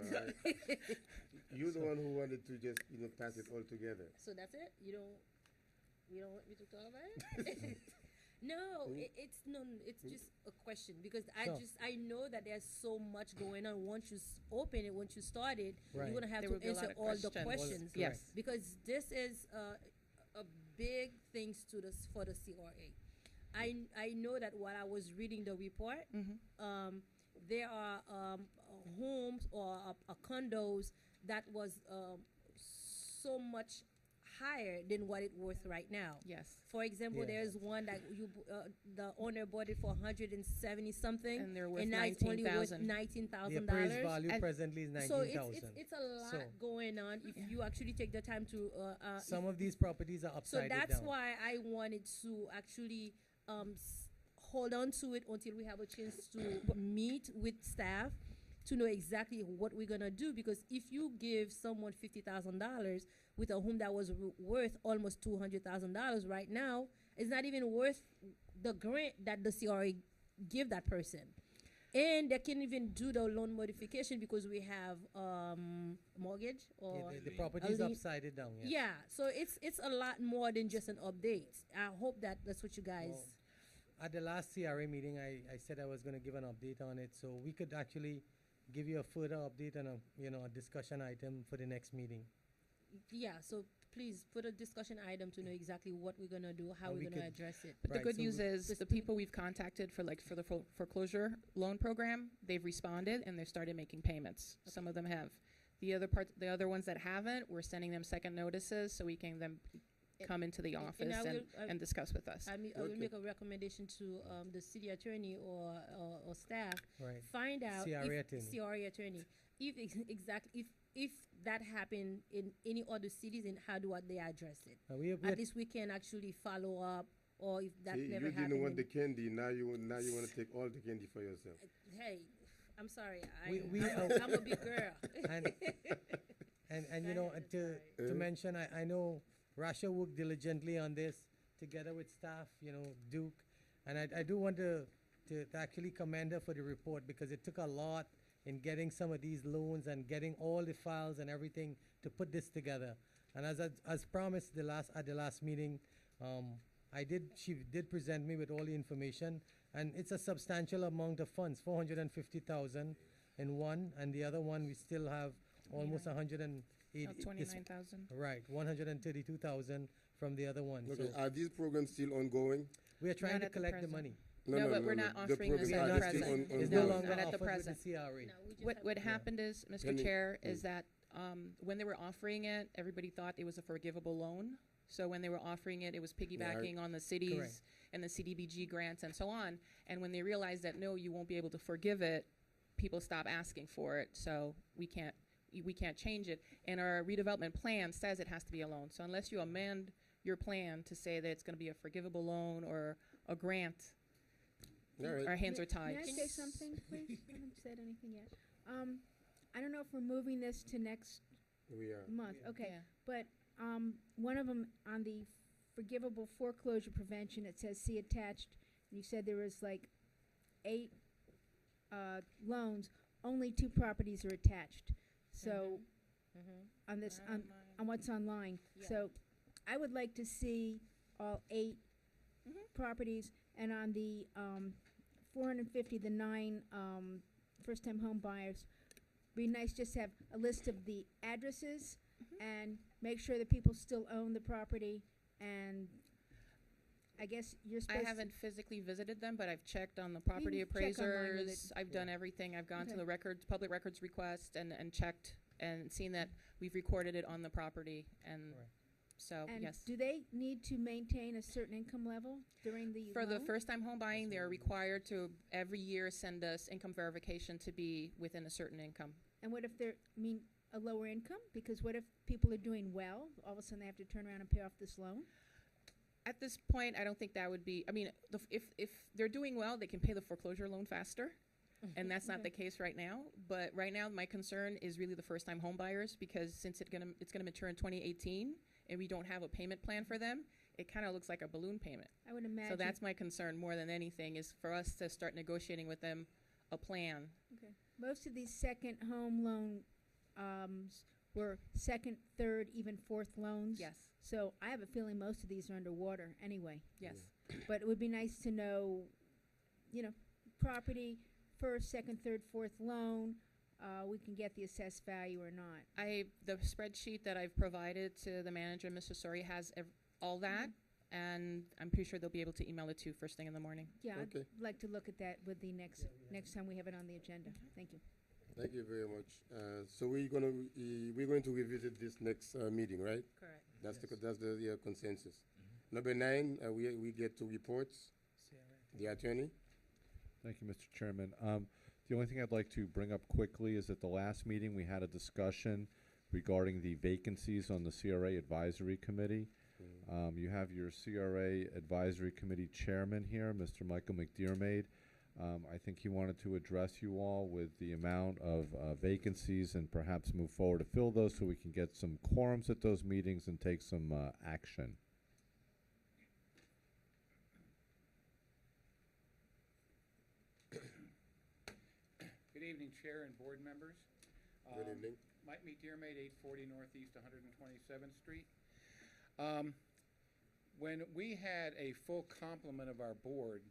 you're the one who wanted to just, pass it all together. so that's it. You don't want me to talk about it. No, it's just a question because Sure. I know that there's so much going on. Once you open it, once you start it, Right. you're gonna have There to will be a lot answer of all the questions. questions. Yes. Because this is a big things to this for the CRA. I know that while I was reading the report, there are homes or condos that was so much higher than what it's worth right now. Yes. For example, Yeah. there's one that the owner bought it for 170 something, And they're worth now it's only worth $19,000. The $19,000. appraised value And presently is So 19,000. it's a lot So- going on if you actually take the time to Some of these properties are so upside that's down. why I wanted to actually hold on to it until we have a chance to meet with staff to know exactly what we're gonna do. Because if you give someone $50,000 with a home that was worth almost $200,000 right now, it's not even worth the grant that the CRA give that person. And they can't even do the loan modification because we have mortgage or The property is lien. upside down. Yes. yeah, so it's a lot more than just an update. I hope that that's what you guys. Well, at the last CRA meeting, I said I was going to give an update on it, so we could actually give you a further update on a discussion item for the next meeting. Yeah, so please put a discussion item to know exactly what we're gonna do, how And we're we gonna could- address it. But the Right, good so news we- is the people we've contacted for the foreclosure loan program, they've responded and they've started making payments. Some of them have. The other ones that haven't, we're sending them second notices so we can then come into the And- office and I will- and discuss with us. I will Okay. make a recommendation to the city attorney or staff. Right. Find out CRA if attorney. CRA attorney if exactly if that happened in any other cities and how do they address it. We At least we can actually follow up, or if that See, never you happened. didn't want the then- candy. Now you want to take all the candy for yourself. Hey, I'm sorry. We- I'm a big girl. and to mention, I know Rasha worked diligently on this together with staff, Duke, and I do want to actually commend her for the report because it took a lot in getting some of these loans and getting all the files and everything to put this together. And as promised at the last meeting, she did present me with all the information, and it's a substantial amount of funds, 450,000 in one, and the other one we still have almost 180. 29,000. Right, 132,000 from the other one. Okay, So are these programs still ongoing? we are trying Not to at the collect the present. money. No, but we're not The offering this programs at are the still present. It's No, no longer not at the offered with present. the CRA. No, we just What have- happened is, Mr. Can you- Chair, is that when they were offering it, everybody thought it was a forgivable loan. So when they were offering it, it was piggybacking on the cities Correct. and the CDBG grants and so on. And when they realized that no, you won't be able to forgive it, people stop asking for it. So we can't change it. And our redevelopment plan says it has to be a loan. So unless you amend your plan to say that it's going to be a forgivable loan or a grant, All right. our hands are May tied. I say something, please? I haven't said anything yet. I don't know if we're moving this to next We are. month, okay. Yeah. But one of them on the forgivable foreclosure prevention, it says see attached. You said there was like 8 loans, only 2 properties are attached. So on this, on what's online. Yeah. So I would like to see all 8 properties, and on the 450, the 9 first-time home buyers, be nice just to have a list of the addresses and make sure that people still own the property. And I guess you're I supposed haven't physically visited them, but I've checked on the property can check online with appraisers. I've done everything. I've gone to Okay. the public records request and checked and seen that we've recorded it on the property. And Right. so, and yes. do they need to maintain a certain income level during the For the loan? first-time home buying, they're required to every year send us income verification to be within a certain income. And what if they're, a lower income? Because what if people are doing well, all of a sudden they have to turn around and pay off this loan? At this point, I don't think that would be, I mean, if they're doing well, they can pay the foreclosure loan faster. And that's not the case right now. But right now, my concern is really the first-time home buyers, because since it's gonna mature in 2018, and we don't have a payment plan for them, it kind of looks like a balloon payment. I would imagine. So that's my concern more than anything, is for us to start negotiating with them a plan. Okay. Most of these second home loan were second, third, even fourth loans. Yes, So I have a feeling most of these are underwater anyway. yes. But it would be nice to know, property, first, second, third, fourth loan, we can get the assessed value or not. The spreadsheet that I've provided to the manager, Mr. Sori, has all that, and I'm pretty sure they'll be able to email it to you first thing in the morning. Yeah, Okay. I'd like to look at that with the next time we have it on the agenda. Thank you. Thank you very much. So we're going to revisit this next meeting, right? Correct. That's the consensus. Number 9, we get to reports. The attorney. Thank you, Mr. Chairman. The only thing I'd like to bring up quickly is at the last meeting, we had a discussion regarding the vacancies on the CRA Advisory Committee. You have your CRA Advisory Committee Chairman here, Mr. Michael McDermott. I think he wanted to address you all with the amount of vacancies and perhaps move forward to fill those so we can get some quorums at those meetings and take some action. Good evening, Chair and board members. Good evening. Mike McDermott, 840 Northeast 127th Street. When we had a full complement of our board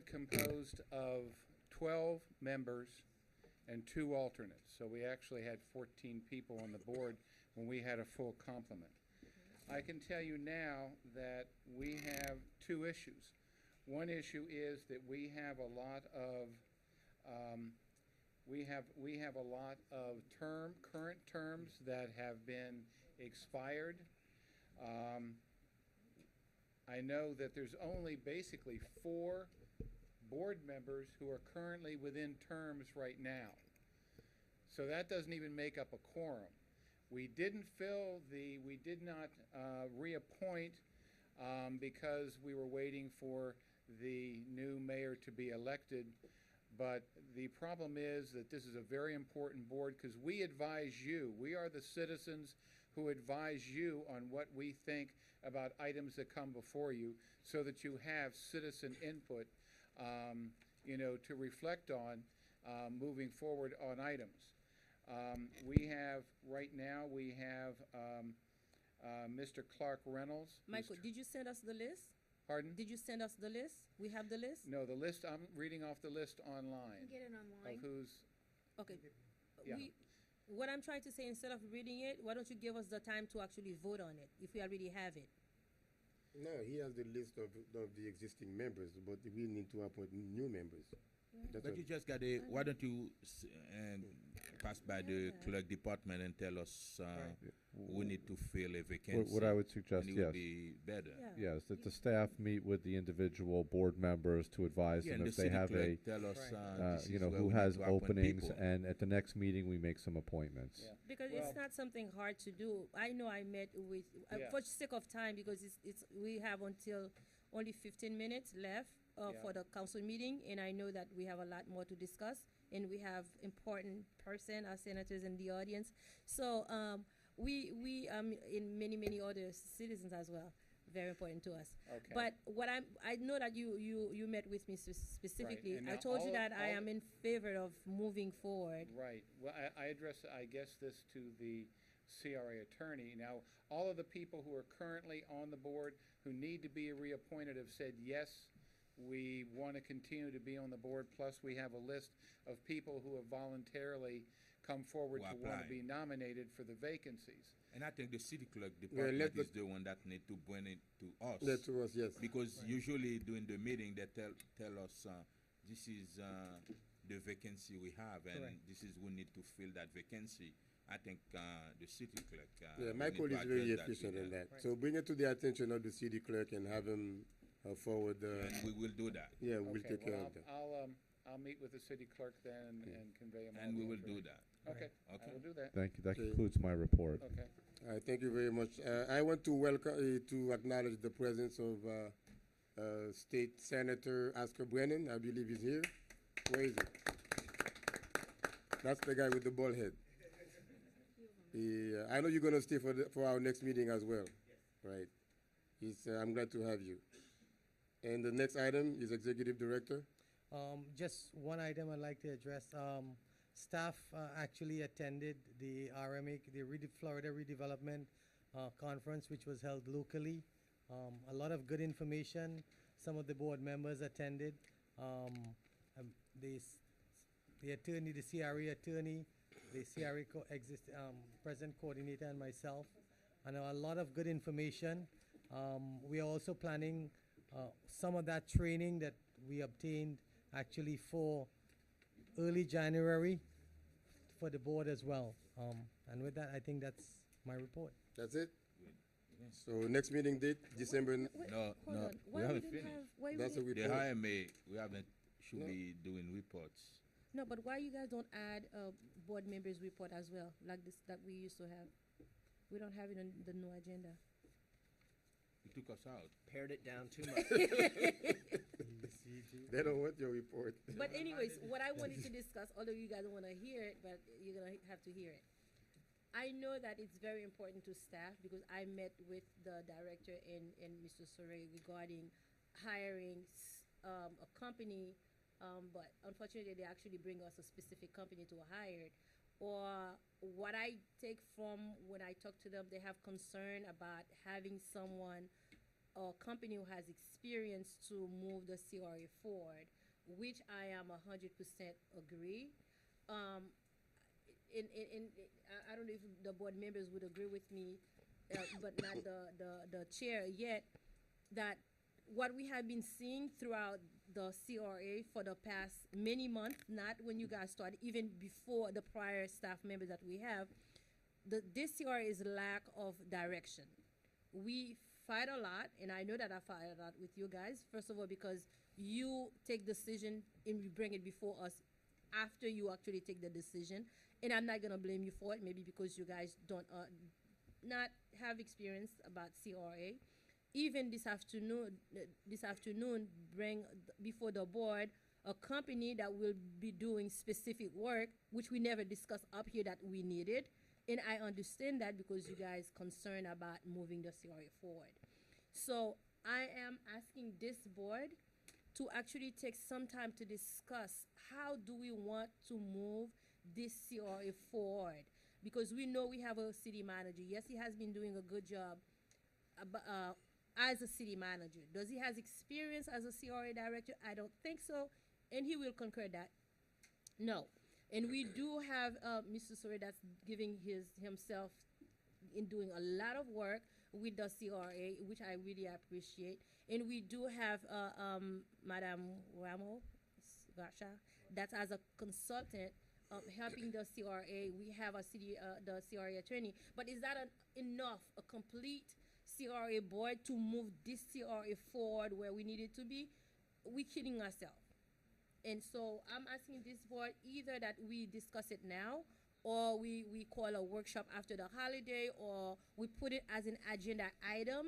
composed of 12 members and 2 alternates. So we actually had 14 people on the board when we had a full complement. I can tell you now that we have 2 issues. One issue is that we have a lot of current terms that have been expired. I know that there's only basically 4 board members who are currently within terms right now. So that doesn't even make up a quorum. We did not reappoint because we were waiting for the new mayor to be elected. But the problem is that this is a very important board because we advise you. We are the citizens who advise you on what we think about items that come before you so that you have citizen input, to reflect on moving forward on items. Right now, we have Mr. Clark Reynolds. Michael, did you send us the list? Pardon? Did you send us the list? We have the list? No, the list, I'm reading off the list online. Get it online. Of who's, Okay. Yeah. What I'm trying to say, instead of reading it, why don't you give us the time to actually vote on it, if we already have it? No, he has the list of the existing members, but we need to appoint new members. That's But what- you just got to, why don't you pass by the clerk department and tell us we need to fill a vacancy? What I would suggest, and it yes. would be better. Yeah. Yes, that the staff meet with the individual board members to advise Yeah, them and if the they city have clerk tell us, this is where who we need has to appoint openings, people. and at the next meeting, we make some appointments. Yeah. Because Well- it's not something hard to do. I know I met with, Yeah. for sake of time, because we have until only 15 minutes left Yeah. for the council meeting, and I know that we have a lot more to discuss, and we have important person, our senators in the audience. So we in many other citizens as well, very important to us. Okay. But I know that you met with me specifically. and I now told you all- that I all- am in favor of moving forward. Right. Well, I address, I guess, this to the CRA attorney. Now, all of the people who are currently on the board who need to be reappointed have said, yes, we want to continue to be on the board. Plus, we have a list of people who have voluntarily come forward Who to want to applied. be nominated for the vacancies. And I think the city clerk department let is the- the one that need to bring it to us. Yeah, to us, yes. Because usually during the meeting, they tell us, this is the vacancy we have, and Correct. this is we need to fill that vacancy. I think the city clerk. Yeah, we Michael need to is very address efficient with in that. Right. So bring it to the attention of the city clerk and have him forward. And we will do that. Yeah, we'll Okay, take care well, of that. I'll meet with the city clerk then and convey him all And the we will do information. that. Okay, I Okay. will do that. Thank you. That Okay. concludes my report. Okay. Thank you very much. I want to welcome to acknowledge the presence of State Senator Oscar Brennan. I believe he's here. Where is he? That's the guy with the bald head. I know you're going to stay for our next meeting as well. Right. I'm glad to have you. And the next item is Executive Director. Just one item I'd like to address. Staff actually attended the RMA, the Florida Redevelopment Conference, which was held locally. A lot of good information. Some of the board members attended. The attorney, the CRA attorney, the CRA president coordinator, and myself. And a lot of good information. We are also planning some of that training that we obtained actually for early January for the board as well. And with that, I think that's my report. That's it? So next meeting date, December. No, Hold no, on. we Why haven't didn't finished. have- why we That's a didn't- The report. IMA, we haven't, should No. be doing reports. No, but why you guys don't add a board members report as well, like this that we used to have? We don't have it on the new agenda. You took us out. Pared it down too much. They don't want your report. But anyways, what I wanted to discuss, although you guys don't want to hear it, but you're going to have to hear it. I know that it's very important to staff because I met with the director and Mr. Soray regarding hiring a company, but unfortunately they actually bring us a specific company to hire. Or what I take from when I talk to them, they have concern about having someone or company who has experience to move the CRA forward, which I am 100% agree. I don't know if the board members would agree with me, but not the chair yet, that what we have been seeing throughout the CRA for the past many months, not when you guys started, even before the prior staff members that we have, this CRA is lack of direction. We fight a lot, and I know that I fight a lot with you guys. First of all, because you take decision and you bring it before us after you actually take the decision, and I'm not gonna blame you for it. Maybe because you guys don't not have experience about CRA. Even this afternoon, bring before the board a company that will be doing specific work, which we never discussed up here that we needed. And I understand that because you guys concerned about moving the CRA forward. So I am asking this board to actually take some time to discuss how do we want to move this CRA forward. Because we know we have a city manager. Yes, he has been doing a good job as a city manager. Does he has experience as a CRA director? I don't think so. And he will concur that. No. And we do have Mr. Soray that's giving himself in doing a lot of work with the CRA, which I really appreciate. And we do have Madame Ramo Gasha, that's as a consultant helping the CRA. We have the CRA attorney. But is that enough, a complete CRA board to move this CRA forward where we need it to be? We're kidding ourselves. And so I'm asking this board either that we discuss it now, or we call a workshop after the holiday, or we put it as an agenda item,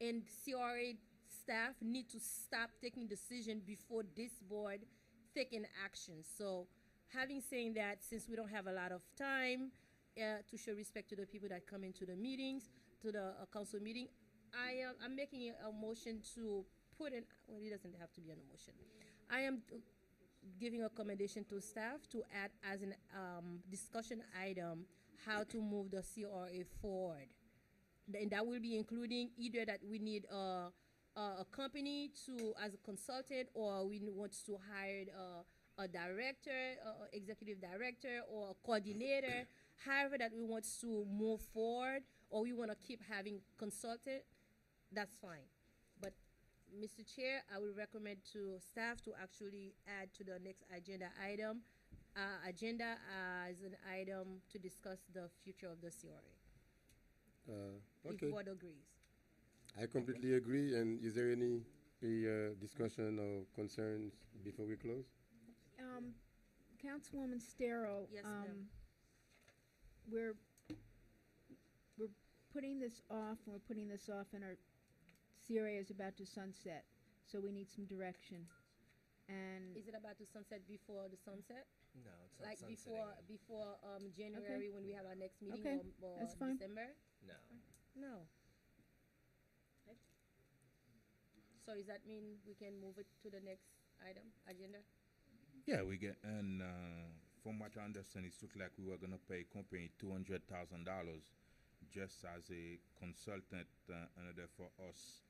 and CRA staff need to stop taking decision before this board taking action. So having saying that, since we don't have a lot of time to show respect to the people that come into the meetings, to the council meeting, I'm making a motion to put in, well, it doesn't have to be an motion. I am giving a commendation to staff to add as an discussion item how to move the CRA forward. And that will be including either that we need a company to as a consultant, or we want to hire a director, executive director, or a coordinator, however that we want to move forward, or we want to keep having consultant, that's fine. But Mr. Chair, I will recommend to staff to actually add to the next agenda item, as an item to discuss the future of the CRA. Okay. If board agrees. I completely agree. And is there any discussion or concerns before we close? Councilwoman Sterile, Yes, ma'am. we're putting this off, and we're putting this off, and our CRA is about to sunset, so we need some direction. And Is it about to sunset before the sunset? No, it's not Like sunsetting. before January when we have our next meeting, Okay, or that's fine. December? No. No. So does that mean we can move it to the next item, agenda? Yeah, we get, and from what I understand, it looked like we were gonna pay company $200,000 just as a consultant in order for us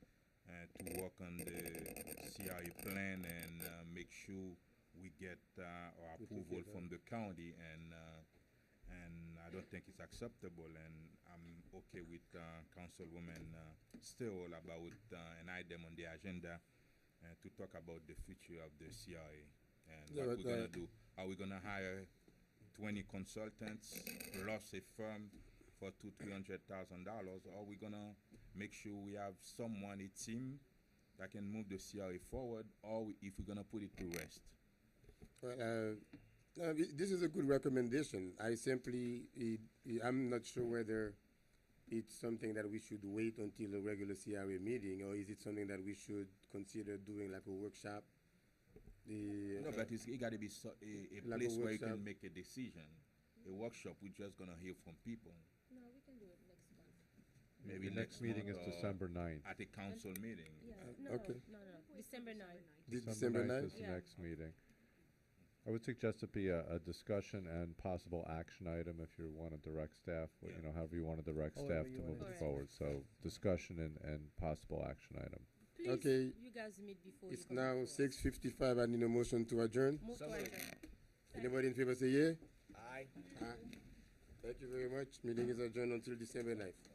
to work on the CRE plan and make sure we get our approval from the county, and I don't think it's acceptable, and I'm okay with Councilwoman Steele about an item on the agenda to talk about the future of the CRA and Yeah, what but, we're gonna do. Are we gonna hire 20 consultants plus a firm for $200,000-300,000, or are we gonna make sure we have someone, a team, that can move the CRA forward, or if we're gonna put it to rest? Well, this is a good recommendation. I'm not sure whether it's something that we should wait until a regular CRA meeting, or is it something that we should consider doing like a workshop? No, but it gotta be a Like a place where you workshop. can make a decision. A workshop, we're just gonna hear from people. No, we can do it next month. Maybe The next meeting is month or December 9th. at a council meeting. Yeah, okay. no, December 9th. December 9th? is the Yeah. next meeting. I would suggest it be a discussion and possible action item if you want to direct staff, Yeah. however you want to direct However staff you to wanna move do it it. forward. So discussion and possible action item. Please, Okay. you guys meet before It's you come now before us. 6:55. I need a motion to adjourn. Move to So moved. adjourn. Anybody in favor say yeah? Aye. Aye. Thank you very much. Meeting is adjourned until December 9th.